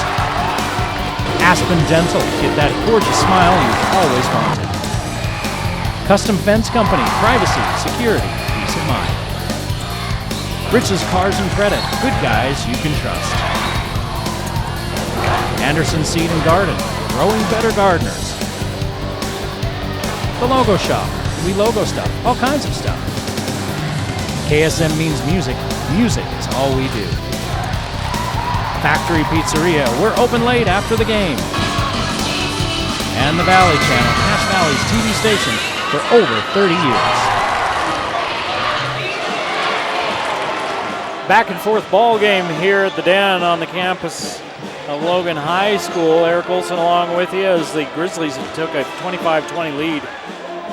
Aspen Dental, get that gorgeous smile you've always wanted. Custom Fence Company, privacy, security, peace of mind. Rich's Cars and Credit, good guys you can trust. Anderson Seed and Garden, growing better gardeners. The Logo Shop, we logo stuff, all kinds of stuff. KSM means music, music is all we do. Factory Pizzeria, we're open late after the game. And the Valley Channel, Cache Valley's TV station for over 30 years. Back and forth ball game here at the Den on the campus of Logan High School. Eric Olson along with you as the Grizzlies took a 25-20 lead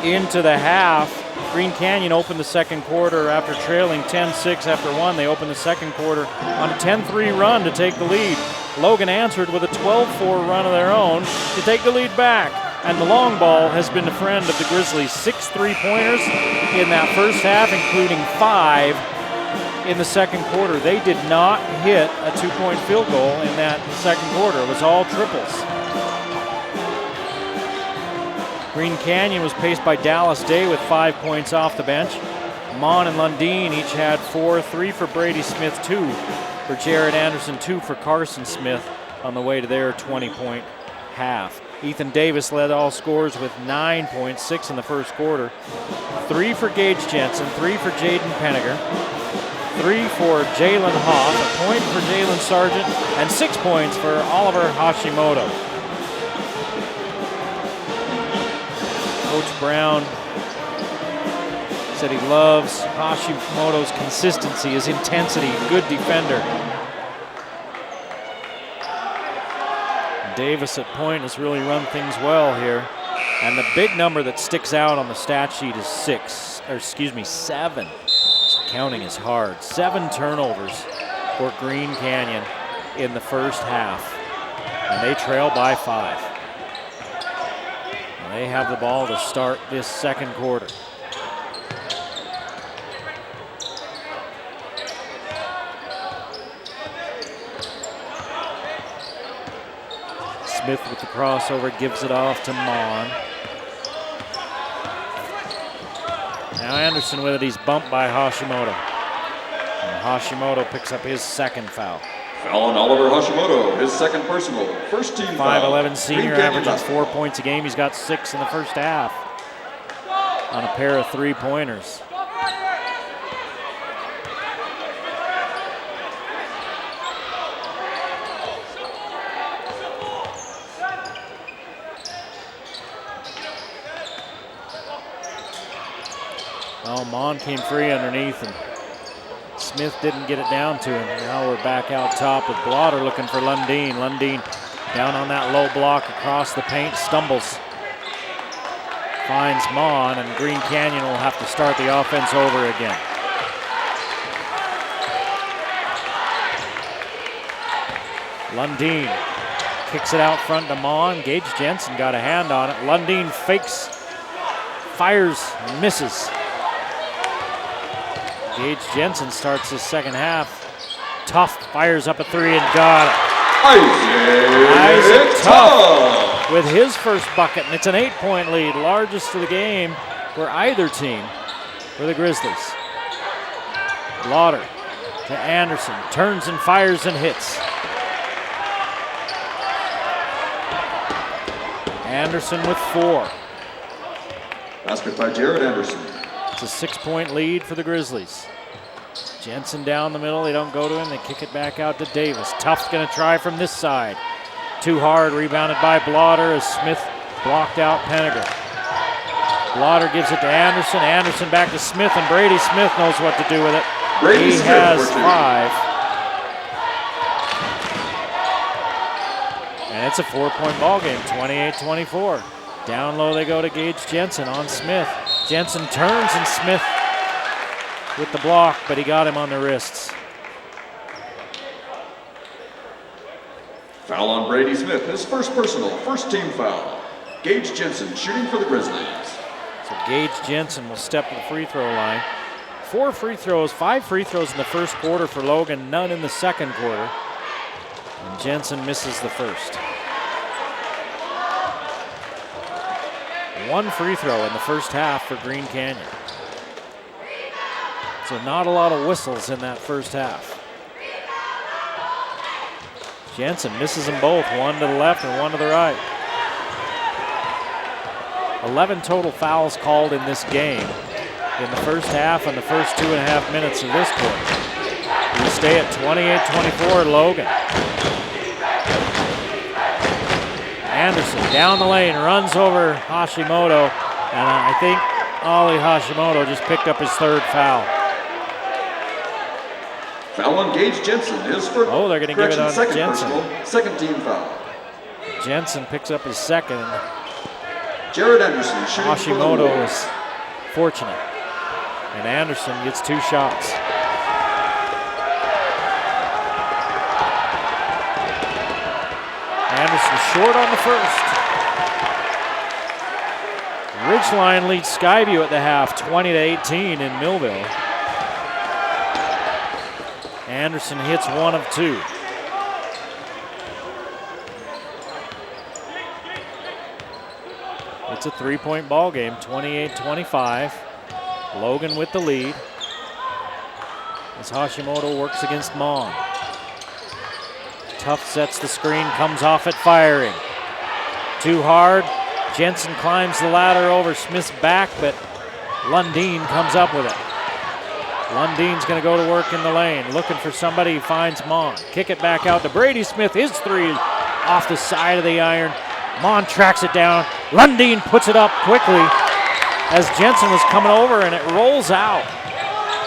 into the half. Green Canyon opened the second quarter after trailing 10-6 after 1. They opened the second quarter on a 10-3 run to take the lead. Logan answered with a 12-4 run of their own to take the lead back. And the long ball has been a friend of the Grizzlies. 6 3-pointers in that first half, including 5 in the second quarter. They did not hit a 2-point field goal in that second quarter. It was all triples. Green Canyon was paced by Dallas Day with 5 points off the bench. Mon and Lundeen each had 4, 3 for Brady Smith, 2 for Jared Anderson, 2 for Carson Smith on the way to their 20-point half. Ethan Davis led all scorers with 9 points, 6 in the first quarter. 3 for Gage Jensen, 3 for Jaden Penniger, 3 for Jalen Hoff, a point for Jalen Sargent, and 6 points for Oliver Hashimoto. Coach Brown said he loves Hashimoto's consistency, his intensity, good defender. Davis at point has really run things well here. And the big number that sticks out on the stat sheet is 7. Counting is hard. 7 turnovers for Green Canyon in the first half. And they trail by 5. And they have the ball to start this second quarter. Smith with the crossover, gives it off to Mon. Now Anderson with it, he's bumped by Hashimoto. And Hashimoto picks up his second foul. Foul on Oliver Hashimoto, his second personal, first team foul. 5'11" senior, averaging 4 points a game. He's got 6 in the first half on a pair of 3-pointers. Oh, Mon came free underneath, and Smith didn't get it down to him. Now we're back out top with Blotter looking for Lundeen. Lundeen down on that low block across the paint, stumbles. Finds Mon, and Green Canyon will have to start the offense over again. Lundeen kicks it out front to Mon. Gage Jensen got a hand on it. Lundeen fakes, fires, and misses. Gage Jensen starts his second half. Tough fires up a 3 and got it. Isaac Tough with his first bucket, and it's an 8-point lead, largest of the game for either team for the Grizzlies. Blotter to Anderson, turns and fires and hits. Anderson with 4. Basket by Jared Anderson. It's a 6-point lead for the Grizzlies. Jensen down the middle, they don't go to him, they kick it back out to Davis. Tough's gonna try from this side. Too hard, rebounded by Blotter as Smith blocked out Penniger. Blotter gives it to Anderson, Anderson back to Smith, and Brady Smith knows what to do with it. He has 5. And it's a 4-point ball game, 28-24. Down low they go to Gage Jensen on Smith. Jensen turns and Smith with the block, but he got him on the wrists. Foul on Brady Smith, his first personal, first team foul. Gage Jensen shooting for the Grizzlies. So Gage Jensen will step to the free throw line. 5 free throws in the first quarter for Logan, none in the second quarter. And Jensen misses the first. 1 free throw in the first half for Green Canyon. So not a lot of whistles in that first half. Jensen misses them both, 1 to the left and 1 to the right. 11 total fouls called in this game in the first half and the first 2.5 minutes of this quarter. We stay at 28-24, Logan. Anderson down the lane, runs over Hashimoto, and I think Ollie Hashimoto just picked up his 3rd foul. Foul on Gage Jensen, his first. Oh, they're going to give it on Jensen. Personal, second team foul. Jensen picks up his 2nd. Jared Anderson shooting Hashimoto is fortunate, and Anderson gets 2 shots. Anderson short on the first. Ridgeline leads Skyview at the half, 20-18 in Millville. Anderson hits 1 of 2. It's a 3-point ball game, 28-25. Logan with the lead as Hashimoto works against Mon. Tough sets the screen, comes off it firing. Too hard. Jensen climbs the ladder over Smith's back, but Lundeen comes up with it. Lundeen's going to go to work in the lane, looking for somebody. He finds Mon. Kick it back out to Brady Smith. His three off the side of the iron. Mon tracks it down. Lundeen puts it up quickly as Jensen was coming over, and it rolls out.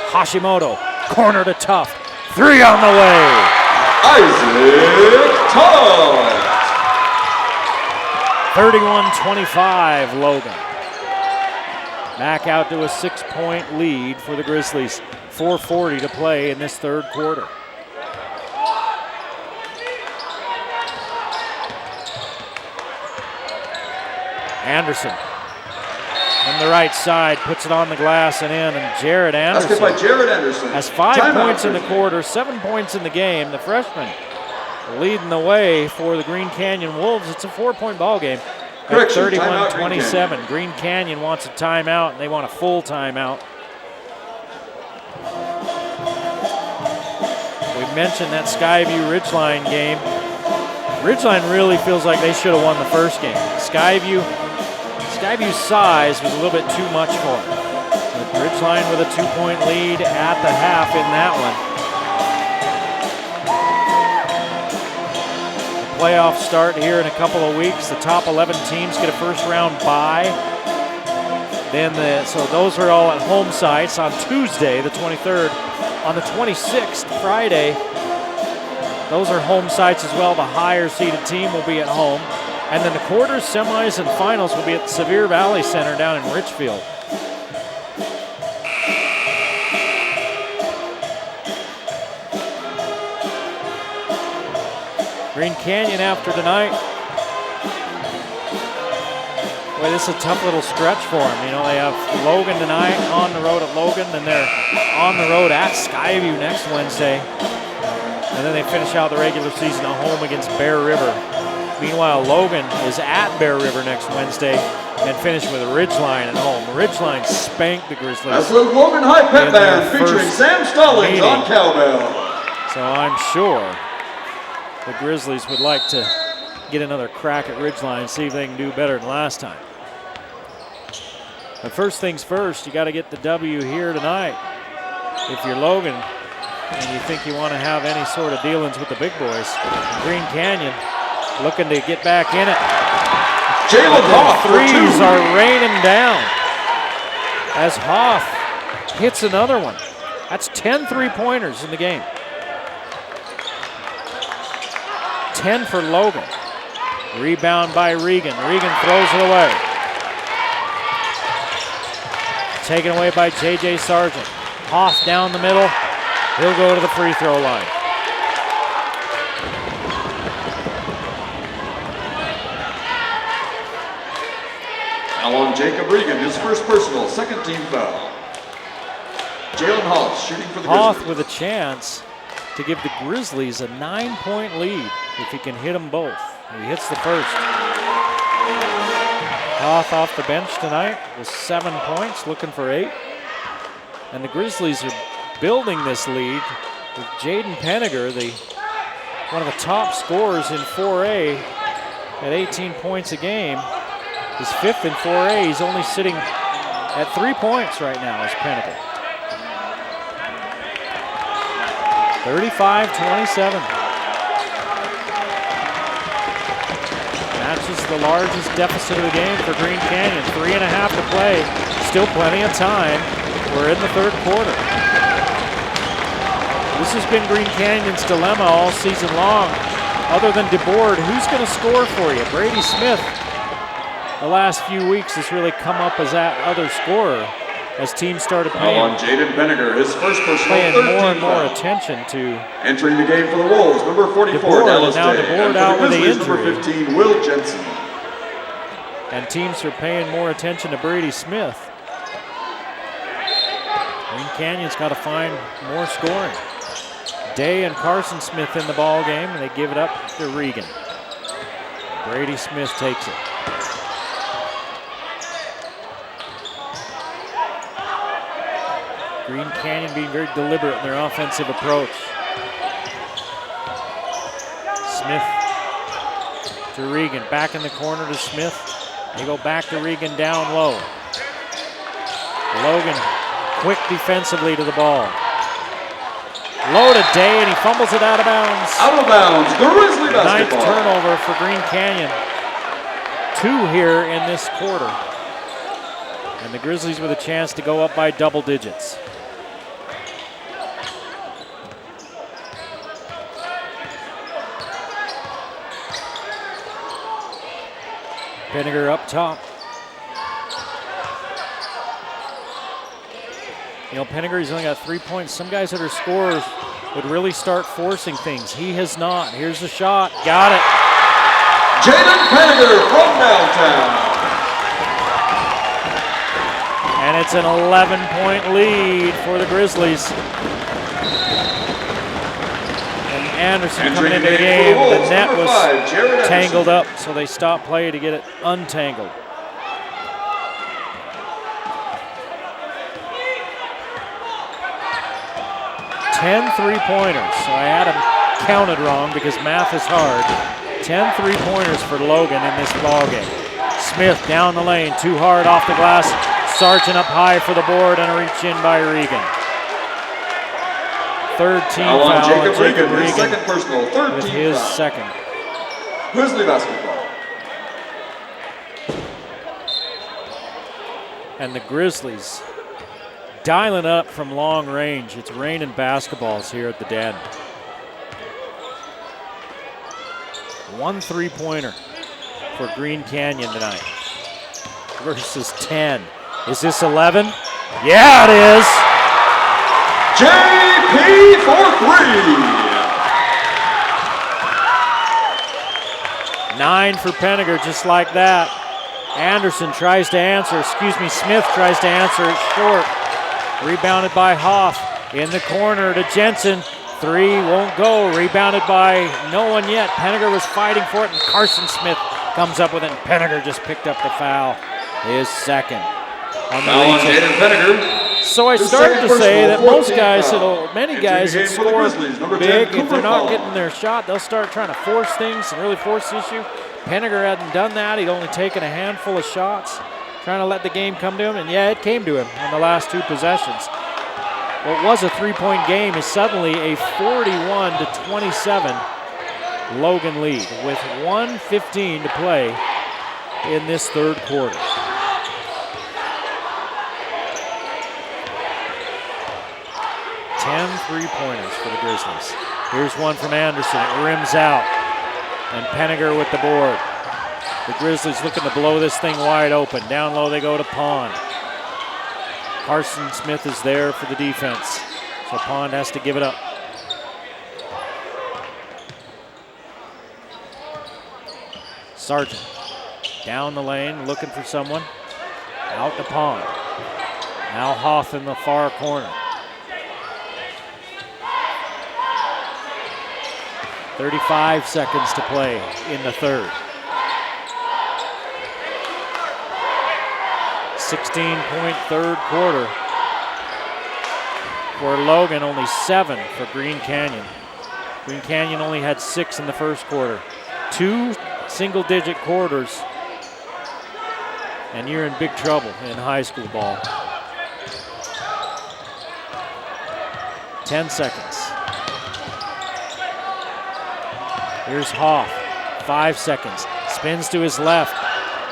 Hashimoto, corner to Tough. Three on the way. Isaac Tough. 31-25, Logan. Back out to a 6-point lead for the Grizzlies. 4:40 to play in this third quarter. Anderson from the right side puts it on the glass and in, and Jared Anderson, Basket by Jared Anderson. has 5 Timeout. points in the quarter, 7 points in the game. The freshman leading the way for the Green Canyon Wolves. It's a 4-point ball game at Correction, timeout, 31-27. Green Canyon wants a timeout, and they want a full timeout. We mentioned that Skyview Ridgeline game. Ridgeline really feels like they should have won the first game. Skyview's size was a little bit too much for them. But Ridgeline with a 2-point lead at the half in that one. The playoffs start here in a couple of weeks. The top 11 teams get a first-round bye. So those are all at home sites on Tuesday, the 23rd. On the 26th, Friday, those are home sites as well. The higher seeded team will be at home. And then the quarters, semis, and finals will be at the Sevier Valley Center down in Richfield. Green Canyon after tonight. Boy, this is a tough little stretch for them. You know, they have Logan tonight, on the road at Logan, then they're on the road at Skyview next Wednesday. And then they finish out the regular season at home against Bear River. Meanwhile, Logan is at Bear River next Wednesday and finish with Ridgeline at home. Ridgeline spanked the Grizzlies. That's the Logan High Pep Band featuring Sam Stallings on cowbell. So I'm sure the Grizzlies would like to get another crack at Ridgeline and see if they can do better than last time. But first things first, you got to get the W here tonight. If you're Logan and you think you want to have any sort of dealings with the big boys, Green Canyon looking to get back in it. Jalen Hoff threes are raining down as Hoff hits another one. That's 10 3-pointers in the game. 10 for Logan. Rebound by Regan. Regan throws it away. Taken away by J.J. Sargent. Hoff down the middle. He'll go to the free throw line. Now on Jacob Regan, his first personal, second team foul. Jalen Hoff shooting for the Hoff Grizzlies. with a chance to give the Grizzlies a 9-point lead if he can hit them both. He hits the first. Hoff off the bench tonight with 7 points, looking for 8. And the Grizzlies are building this lead with Jaden Penninger, one of the top scorers in 4A at 18 points a game. He's 5th in 4A. He's only sitting at 3 points right now as Penninger. 35-27. Matches the largest deficit of the game for Green Canyon. 3.5 to play. Still plenty of time. We're in the third quarter. This has been Green Canyon's dilemma all season long. Other than DeBoard, who's going to score for you? Brady Smith, the last few weeks, has really come up as that other scorer as teams started paying, on Jaden Penninger, his first personal, paying more and more foul. attention to Entering the game for the Wolves, number 44, DeBoard. Dallas Now Day. DeBoard And out for the with the Grizzlies, number injury. 15, Will Jensen. And teams are paying more attention to Brady Smith. Green Canyon's got to find more scoring. Day and Carson Smith in the ball game, and they give it up to Regan. Brady Smith takes it. Green Canyon being very deliberate in their offensive approach. Smith to Regan. Back in the corner to Smith. They go back to Regan down low. Logan quick defensively to the ball. Loaded day, and he fumbles it out of bounds. Out of bounds, Grizzly basketball. 9th turnover for Green Canyon. 2 here in this quarter. And the Grizzlies with a chance to go up by double digits. Penninger up top. You know, Penninger, he's only got 3 points. Some guys that are scorers would really start forcing things. He has not. Here's the shot. Got it. Jaden Penninger from downtown. And it's an 11-point lead for the Grizzlies. And Anderson coming into the game. The net was tangled up, so they stopped play to get it untangled. 10 3-pointers. So I had them counted wrong because math is hard. 10 3-pointers for Logan in this ball game. Smith down the lane, too hard off the glass. Sargent up high for the board and a reach in by Regan. Third team foul on Jacob Regan, his second personal, third with team his foul. second. Grizzly basketball. And the Grizzlies dialing up from long range. It's raining basketballs here at the Den. 1 3-pointer for Green Canyon tonight versus 10. Is this 11? Yeah, it is. JP for 3. 9 for Penninger, just like that. Anderson tries to answer, Smith tries to answer it short. Rebounded by Hoff in the corner to Jensen. 3 won't go, rebounded by no one yet. Penninger was fighting for it, and Carson Smith comes up with it, and Penninger just picked up the foul. His second. Foul on Jaden Penninger. So I started to say that most guys, many guys that score big, if they're not getting their shot, they'll start trying to force things and really force the issue. Penninger hadn't done that. He'd only taken a handful of shots, trying to let the game come to him, and yeah, it came to him on the last 2 possessions. What was a 3-point game is suddenly a 41-27 Logan lead with 1:15 to play in this third quarter. Ten 3-pointers for the Grizzlies. Here's one from Anderson. It rims out. And Penninger with the board. The Grizzlies looking to blow this thing wide open. Down low they go to Pond. Carson Smith is there for the defense. So Pond has to give it up. Sargent down the lane looking for someone. Out to Pond. Now Hoff in the far corner. 35 seconds to play in the third. 16-point third quarter for Logan, only 7 for Green Canyon. Green Canyon only had 6 in the first quarter. 2 single-digit quarters, and you're in big trouble in high school ball. 10 seconds. Here's Hoff, 5 seconds. Spins to his left.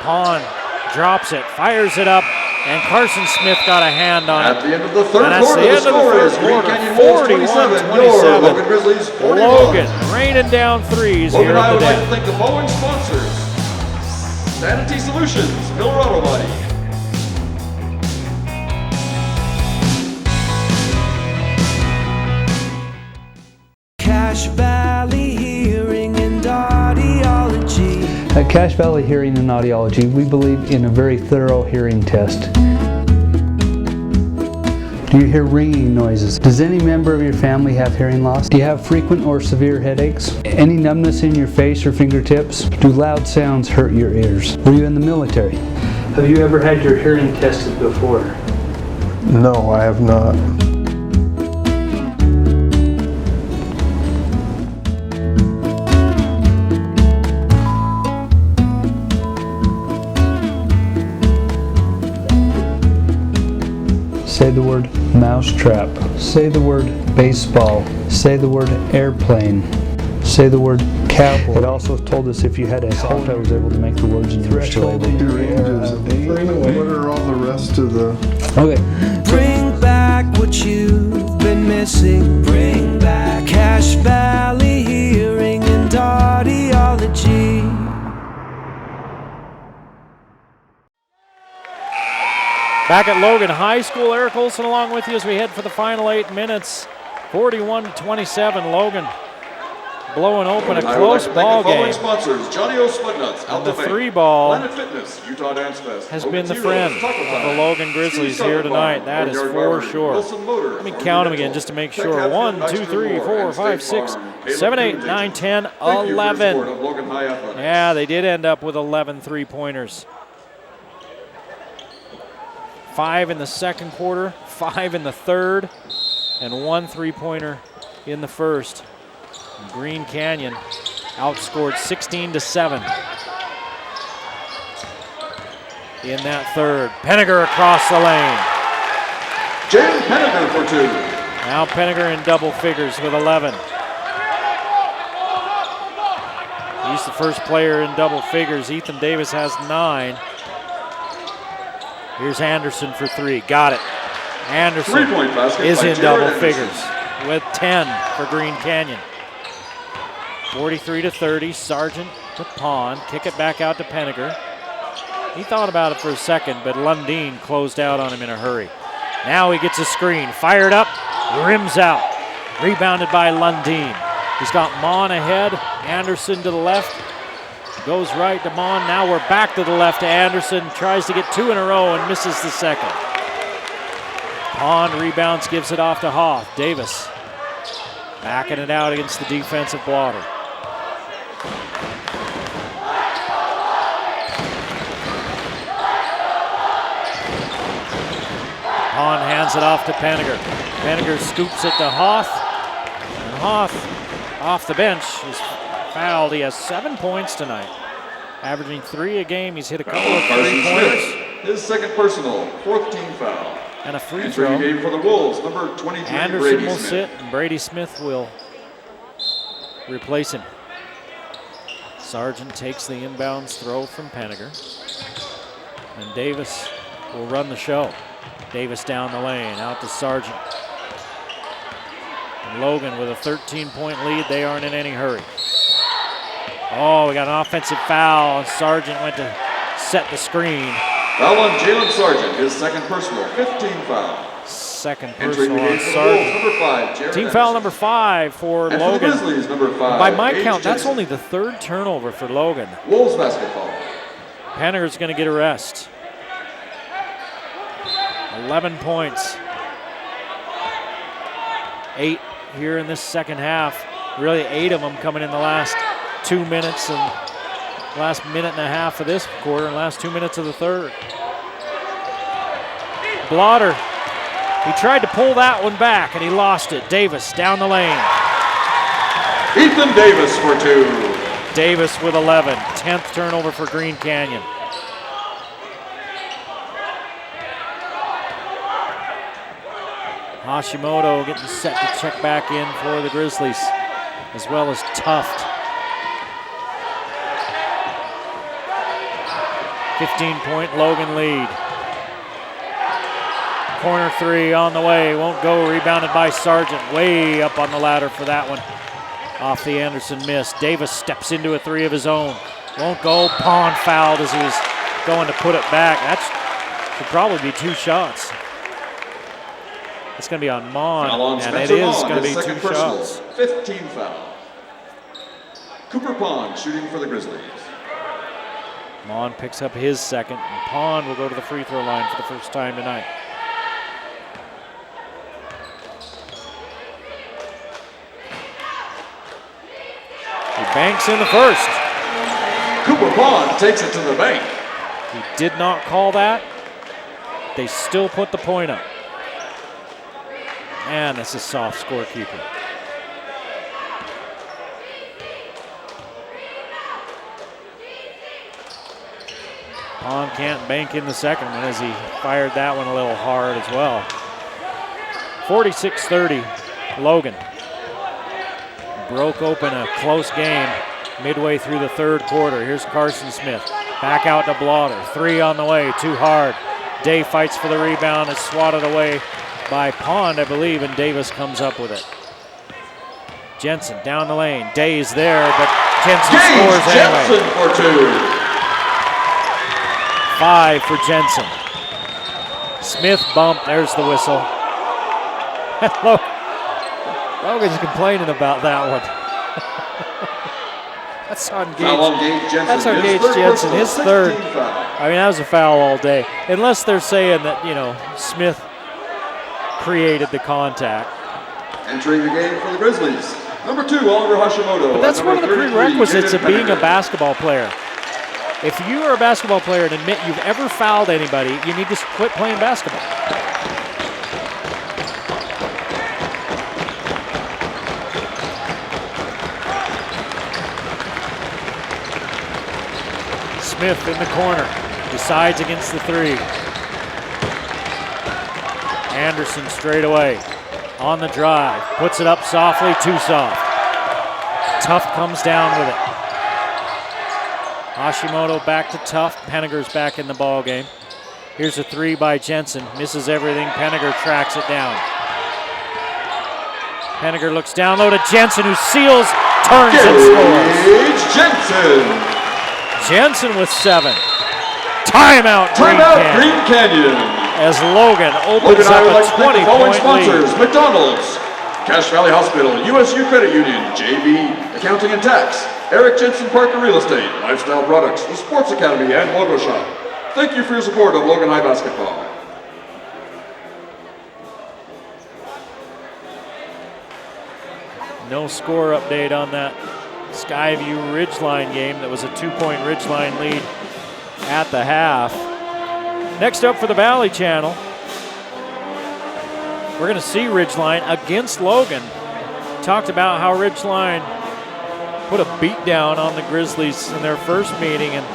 Pond drops it, fires it up, and Carson Smith got a hand on it. At the end of the third and that's quarter, the end of the third quarter. 41-27. Logan Grizzlies 41. Logan raining down threes Logan here I at would the like to Den. thank the following sponsors. Sanity Solutions, Colorado Body. Cache Valley Hearing and Audiology. At Cache Valley Hearing and Audiology, we believe in a very thorough hearing test. Do you hear ringing noises? Does any member of your family have hearing loss? Do you have frequent or severe headaches? Any numbness in your face or fingertips? Do loud sounds hurt your ears? Were you in the military? Have you ever had your hearing tested before? No, I have not. the word mousetrap. Say the word baseball. Say the word airplane. Say the word cowboy. It also told us if you had a hole, I was able to make the words and you were still able to. Your range is 8. What are all the rest of the... Okay. Bring back what you've been missing. Bring back Cache Valley Hearing and Audiology. Back at Logan High School, Eric Olson along with you as we head for the final 8 minutes. 41-27, Logan blowing open a close ball game. Sponsors, Johnny O. Spudnuts, And the 3-ball Planet Fitness, Utah Dance Fest, has been the friend of the Logan Grizzlies here tonight. That is for sure. Let me count them again just to make sure. 1, 2, 3, 4, 5, 6, 7, 8, 9, 10, 11. Yeah, they did end up with 11 3-pointers. 5 in the second quarter, 5 in the third, and 1 3-pointer in the first. Green Canyon outscored 16-7 in that third. Penninger across the lane. Jalen Penninger for 2. Now Penninger in double figures with 11. He's the first player in double figures. Ethan Davis has 9. Here's Anderson for 3. Got it. Anderson is in double figures with 10 for Green Canyon. 43-30, Sargent to Pond. Kick it back out to Penninger. He thought about it for a second, but Lundeen closed out on him in a hurry. Now he gets a screen. Fired up, rims out. Rebounded by Lundeen. He's got Mon ahead, Anderson to the left. Goes right to Mon. Now we're back to the left to Anderson. Tries to get 2 in a row and misses the second. Pond rebounds, gives it off to Hoff. Davis backing it out against the defensive blotter. Pond hands it off to Penninger. Penninger scoops it to Hoff. And Hoff, off the bench, is fouled. He has 7 points tonight. Averaging 3 a game. He's hit a couple of 3-pointers. His second personal, 4th team foul. And a free throw. Game for the Wolves, number 23, Anderson Brady will Smith. sit, and Brady Smith will replace him. Sargent takes the inbounds throw from Penninger. And Davis will run the show. Davis down the lane, out to Sargent. And Logan with a 13-point lead. They aren't in any hurry. Oh, we got an offensive foul. Sargent went to set the screen. Foul on Jalen Sargent, his second personal, 15 foul. Second personal on Sargent. Team foul number 5 for and Logan. For the Grizzlies, number 5. By my count, that's only the 3rd turnover for Logan. Wolves basketball. Penninger's going to get a rest. 11 points. 8 here in this second half. Really 8 of them coming in the last 2 minutes and last minute and a half of this quarter and last 2 minutes of the third. Blotter, he tried to pull that one back and he lost it. Davis down the lane. Ethan Davis for 2. Davis with 11, 10th turnover for Green Canyon. Hashimoto getting set to check back in for the Grizzlies, as well as Tuft. 15-point Logan lead. Corner 3 on the way, won't go, rebounded by Sargent. Way up on the ladder for that one. Off the Anderson miss. Davis steps into a 3 of his own. Won't go, Pond fouled as he was going to put it back. That should probably be 2 shots. It's going to be on Mon, and it is going to be 2 shots. 15 foul. Cooper Pond shooting for the Grizzlies. Mon picks up his second, and Pond will go to the free throw line for the first time tonight. He banks in the first. Cooper Pond takes it to the bank. He did not call that. They still put the point up. And that's a soft scorekeeper. Pond can't bank in the second one as he fired that one a little hard as well. 46-30, Logan. Broke open a close game midway through the third quarter. Here's Carson Smith. Back out to Blaughter. 3 on the way, too hard. Day fights for the rebound. It's swatted away by Pond, I believe, and Davis comes up with it. Jensen down the lane. Day is there, but Jensen scores anyway. Jensen for 2. 5 for Jensen. Smith bumped. There's the whistle. Logan's complaining about that one. That's on Gage Jensen. His third. I mean, that was a foul all day. Unless they're saying that, you know, Smith created the contact. Entering the game for the Grizzlies, number 2, Oliver Hashimoto. But that's one of the prerequisites of being a basketball player. If you are a basketball player and admit you've ever fouled anybody, you need to quit playing basketball. Smith in the corner, decides against the 3. Anderson straight away, on the drive, puts it up softly, too soft. Tuft comes down with it. Hashimoto back to Tuft, Penniger's back in the ball game. Here's a 3 by Jensen, misses everything, Penniger tracks it down. Penniger looks down low to Jensen, who seals, turns and scores. Jensen. Jensen with 7. Timeout, Green Canyon. As Logan opens up a 20-point sponsors: lead. McDonald's, Cache Valley Hospital, USU Credit Union, JB Accounting and Tax, Eric Jensen Parker Real Estate, Lifestyle Products, the Sports Academy, and Logo Shop. Thank you for your support of Logan High Basketball. No score update on that Skyview Ridgeline game. That was a 2-point Ridgeline lead at the half. Next up for the Valley Channel, we're going to see Ridgeline against Logan. Talked about how Ridgeline put a beat down on the Grizzlies in their first meeting, and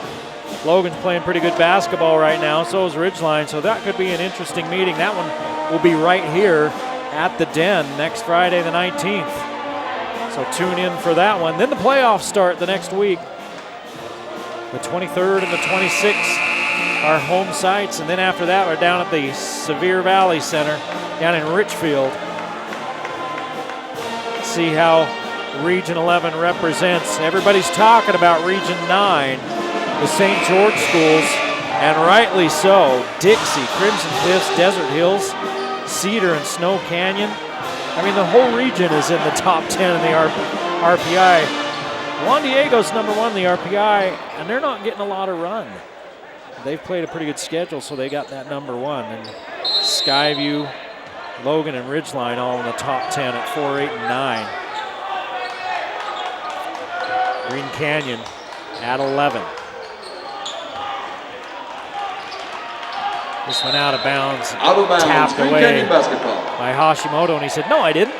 Logan's playing pretty good basketball right now, so is Ridgeline, so that could be an interesting meeting. That one will be right here at the Den next Friday the 19th. So tune in for that one. Then the playoffs start the next week. The 23rd and the 26th are home sites, and then after that we're down at the Sevier Valley Center down in Richfield. See how Region 11 represents. Everybody's talking about Region 9, the St. George schools, and rightly so. Dixie, Crimson Cliffs, Desert Hills, Cedar and Snow Canyon. I mean, the whole region is in the top 10 in the RPI. Juan Diego's number 1 in the RPI, and they're not getting a lot of run. They've played a pretty good schedule, so they got that number 1. And Skyview, Logan, and Ridgeline all in the top 10 at 4, 8, and 9. Green Canyon at 11. This went out of bounds. Tapped Green away Canyon basketball. by Hashimoto, and he said, "No, I didn't."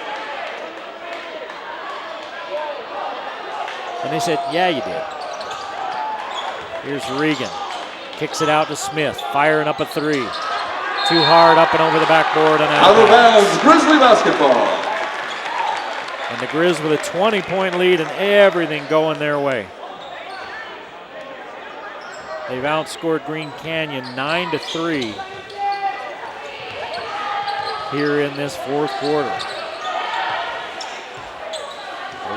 And they said, "Yeah, you did." Here's Regan. Kicks it out to Smith, firing up a 3. Too hard, up and over the backboard. And out of bounds, Grizzly basketball. And the Grizz with a 20-point lead and everything going their way. They've outscored Green Canyon 9-3 here in this fourth quarter.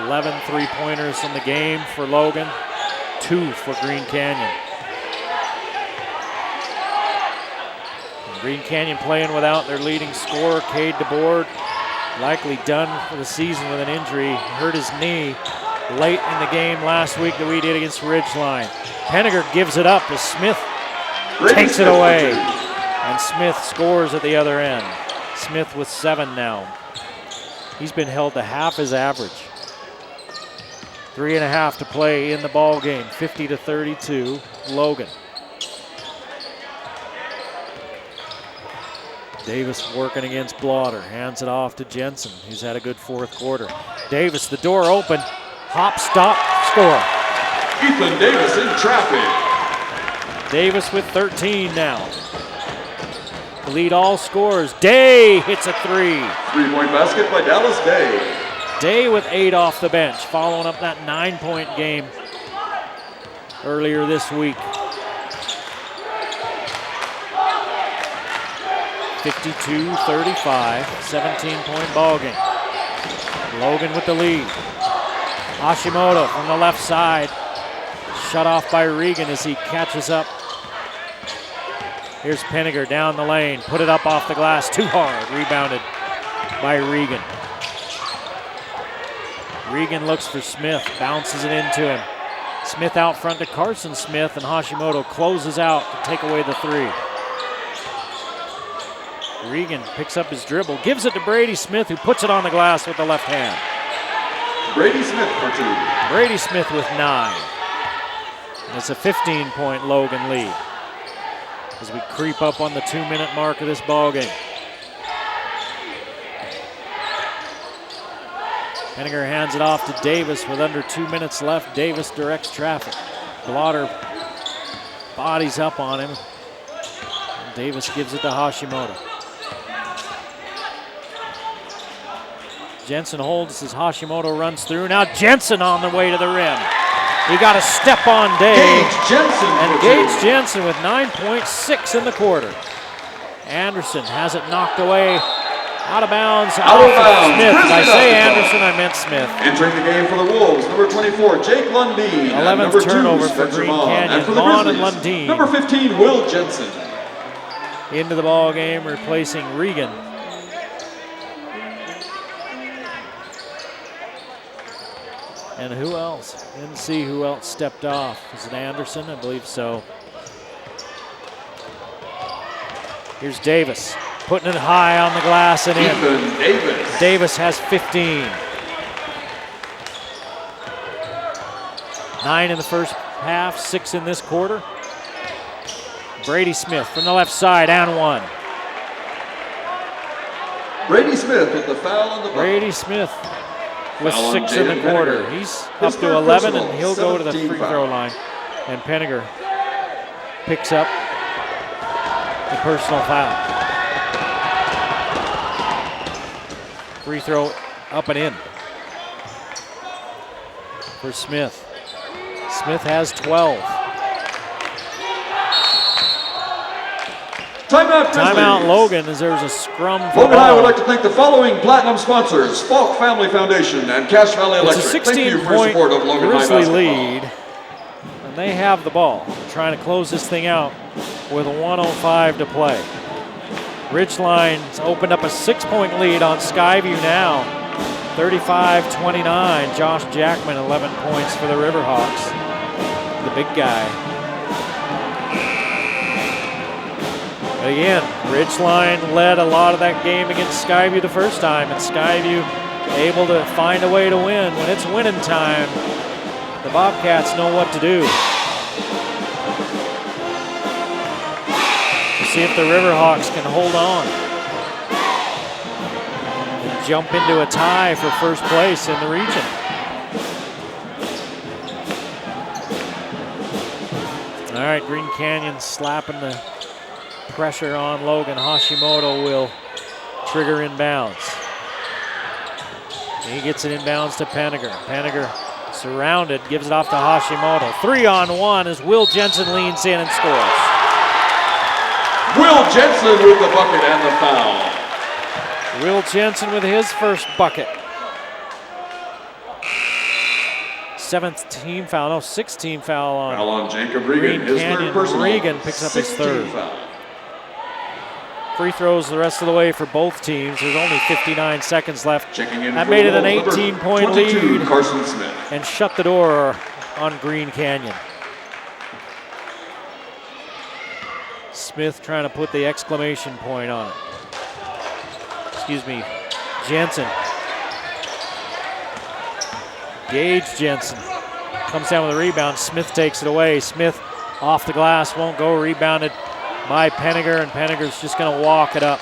11 three-pointers in the game for Logan, 2 for Green Canyon. And Green Canyon playing without their leading scorer, Cade DeBoard, likely done for the season with an injury. Hurt his knee late in the game last week that we did against Ridgeline. Penniger gives it up as Smith takes it away. And Smith scores at the other end. Smith with 7 now. He's been held to half his average. 3.5 to play in the ball game. 50-32, Logan. Davis working against Blaughter. Hands it off to Jensen, who's had a good fourth quarter. Davis, the door open. Hop, stop, score. Ethan Davis in traffic. Davis with 13 now. lead all scorers. Day hits a three. 3-point basket by Dallas Day. Day with 8 off the bench, following up that 9-point game earlier this week. 52-35, 17-point ball game. Logan with the lead. Hashimoto from the left side, shut off by Regan as he catches up. Here's Penninger down the lane, put it up off the glass, too hard, rebounded by Regan. Regan looks for Smith, bounces it into him. Smith out front to Carson Smith, and Hashimoto closes out to take away the three. Regan picks up his dribble, gives it to Brady Smith, who puts it on the glass with the left hand. Brady Smith for 2. Brady Smith with 9. And it's a 15-point Logan lead as we creep up on the 2-minute mark of this ball game. Penninger hands it off to Davis with under 2 minutes left. Davis directs traffic. Blotter bodies up on him. And Davis gives it to Hashimoto. Jensen holds as Hashimoto runs through. Now Jensen on the way to the rim. He got a step on Day. Gage Jensen. And Gage Jensen with 9.6 in the quarter. Anderson has it knocked away. Out of bounds. Out of bounds. Smith. Did I say Grizzlies Anderson? I meant Smith. Entering the game for the Wolves, number 24, Jake Lundeen. 11th turnover for Spencer Green Vaughn. Canyon. And for the Vaughn and Grizzlies, Lundeen. number 15, Will Jensen. Into the ball game, replacing Regan. And who else? Didn't see who else stepped off. Was it Anderson? I believe so. Here's Davis, putting it high on the glass and in. Ethan Davis. Davis has 15. 9 in the first half, 6 in this quarter. Brady Smith from the left side and 1. Brady Smith with the foul on the bucket. Brady Smith with Foul on 6 in the Jaden quarter. Penninger. He's His up third to 11 personal, and he'll go to the 17 free foul. throw line. And Penninger picks up the personal foul. Free throw up and in for Smith. Smith has 12. Timeout, Grizzlies. Timeout Logan as there's a scrum for Logan High would ball. like to thank the following platinum sponsors: Falk Family Foundation and Cache Valley Electric. It's a Thank you for your 16-point support of Logan High Grizzly basketball. lead, and they have the ball, trying to close this thing out with 1:05 to play. Ridgeline's opened up a 6-point lead on Skyview now, 35-29. Josh Jackman, 11 points for the Riverhawks, the big guy. But again, Ridgeline led a lot of that game against Skyview the first time, and Skyview able to find a way to win. When it's winning time, the Bobcats know what to do. We'll see if the Riverhawks can hold on and jump into a tie for first place in the region. All right, Green Canyon slapping the pressure on Logan. Hashimoto will trigger inbounds. He gets it inbounds to Penninger. Penninger surrounded, gives it off to Hashimoto. 3-on-1 as Will Jensen leans in and scores. Will Jensen with the bucket and the foul. Will Jensen with his first bucket. 7th team foul, no, 6th team foul on. Foul on Jacob Regan, Green his Canyon. third personal. Regan picks up his 16 third. foul. Free throws the rest of the way for both teams. There's only 59 seconds left. Checking in That for made it an number 18-point 22, lead. Carson Smith. And shut the door on Green Canyon. Smith trying to put the exclamation point on it. Excuse me, Jensen. Gage Jensen comes down with a rebound. Smith takes it away. Smith off the glass, won't go. Rebounded by Penninger, and Penninger's just going to walk it up.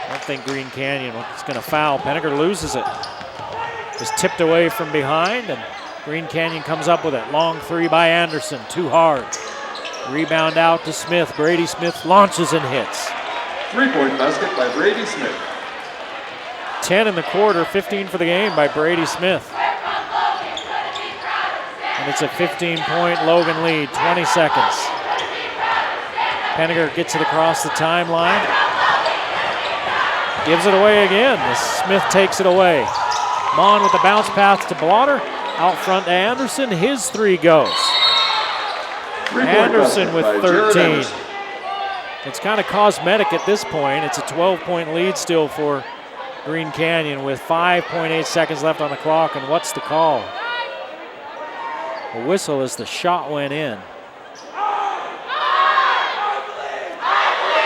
I don't think Green Canyon is going to foul. Penninger loses it. Is tipped away from behind, and Green Canyon comes up with it. Long three by Anderson, too hard. Rebound out to Smith. Brady Smith launches and hits. 3-point basket by Brady Smith. 10 in the quarter, 15 for the game by Brady Smith. And it's a 15-point Logan lead, 20 seconds. Penninger gets it across the timeline. Gives it away again as Smith takes it away. Mon with the bounce pass to Blotter. Out front to Anderson. His three goes. Anderson with 13. It's kind of cosmetic at this point. It's a 12-point lead still for Green Canyon with 5.8 seconds left on the clock. And what's the call? A whistle as the shot went in.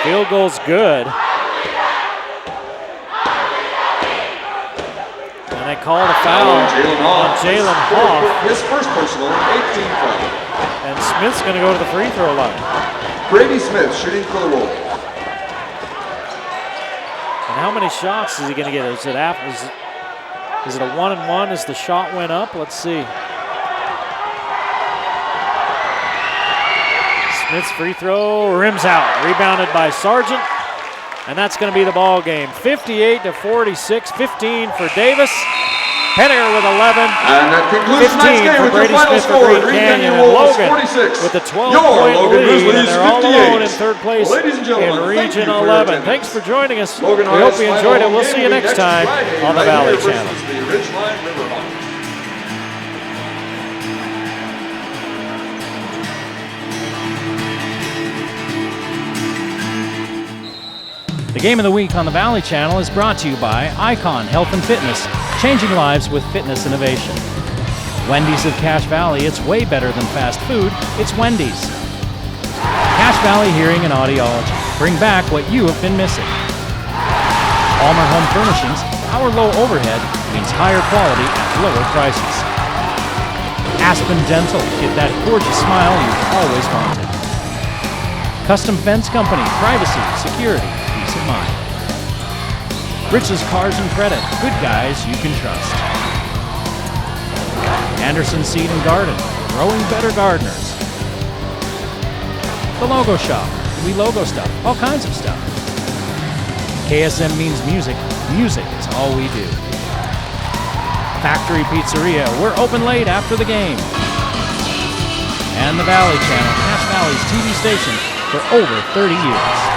Field goal's good. And they called a foul on Jalen Hoff. His first personal, 18 foul. And Smith's going to go to the free throw line. Brady Smith shooting for the Wolves. And how many shots is he going to get? Is it a 1-and-1 as the shot went up? Let's see. Smith's free throw rims out. Rebounded by Sargent. And that's going to be the ball game. 58-46, 15 for Davis. Penninger with 11. And that concludes 15 tonight's game for with Brady your final Smith for score. Green Canyon. And Wolves Logan 46. with the 12-point Logan lead. Grizzlies And they're all 58. alone in third place Ladies and gentlemen, in thank Region you for your 11. attendance. Thanks for joining us. Logan We hope you High's enjoyed it. final We'll game see you will be next next time Friday on the right Valley here Channel. versus the Ridgeline Riverhawks. The Game of the Week on the Valley Channel is brought to you by Icon Health and Fitness, changing lives with fitness innovation. Wendy's of Cache Valley, it's way better than fast food, it's Wendy's. Cache Valley Hearing and Audiology, bring back what you have been missing. Palmer Home Furnishings, our low overhead means higher quality at lower prices. Aspen Dental, get that gorgeous smile you've always wanted. Custom Fence Company, privacy, security, peace of mind. Rich's Cars and Credit, good guys you can trust. Anderson Seed and Garden, growing better gardeners. The Logo Shop, we logo stuff, all kinds of stuff. KSM means music, music is all we do. Factory Pizzeria, we're open late after the game. And the Valley Channel, Cache Valley's TV station for over 30 years.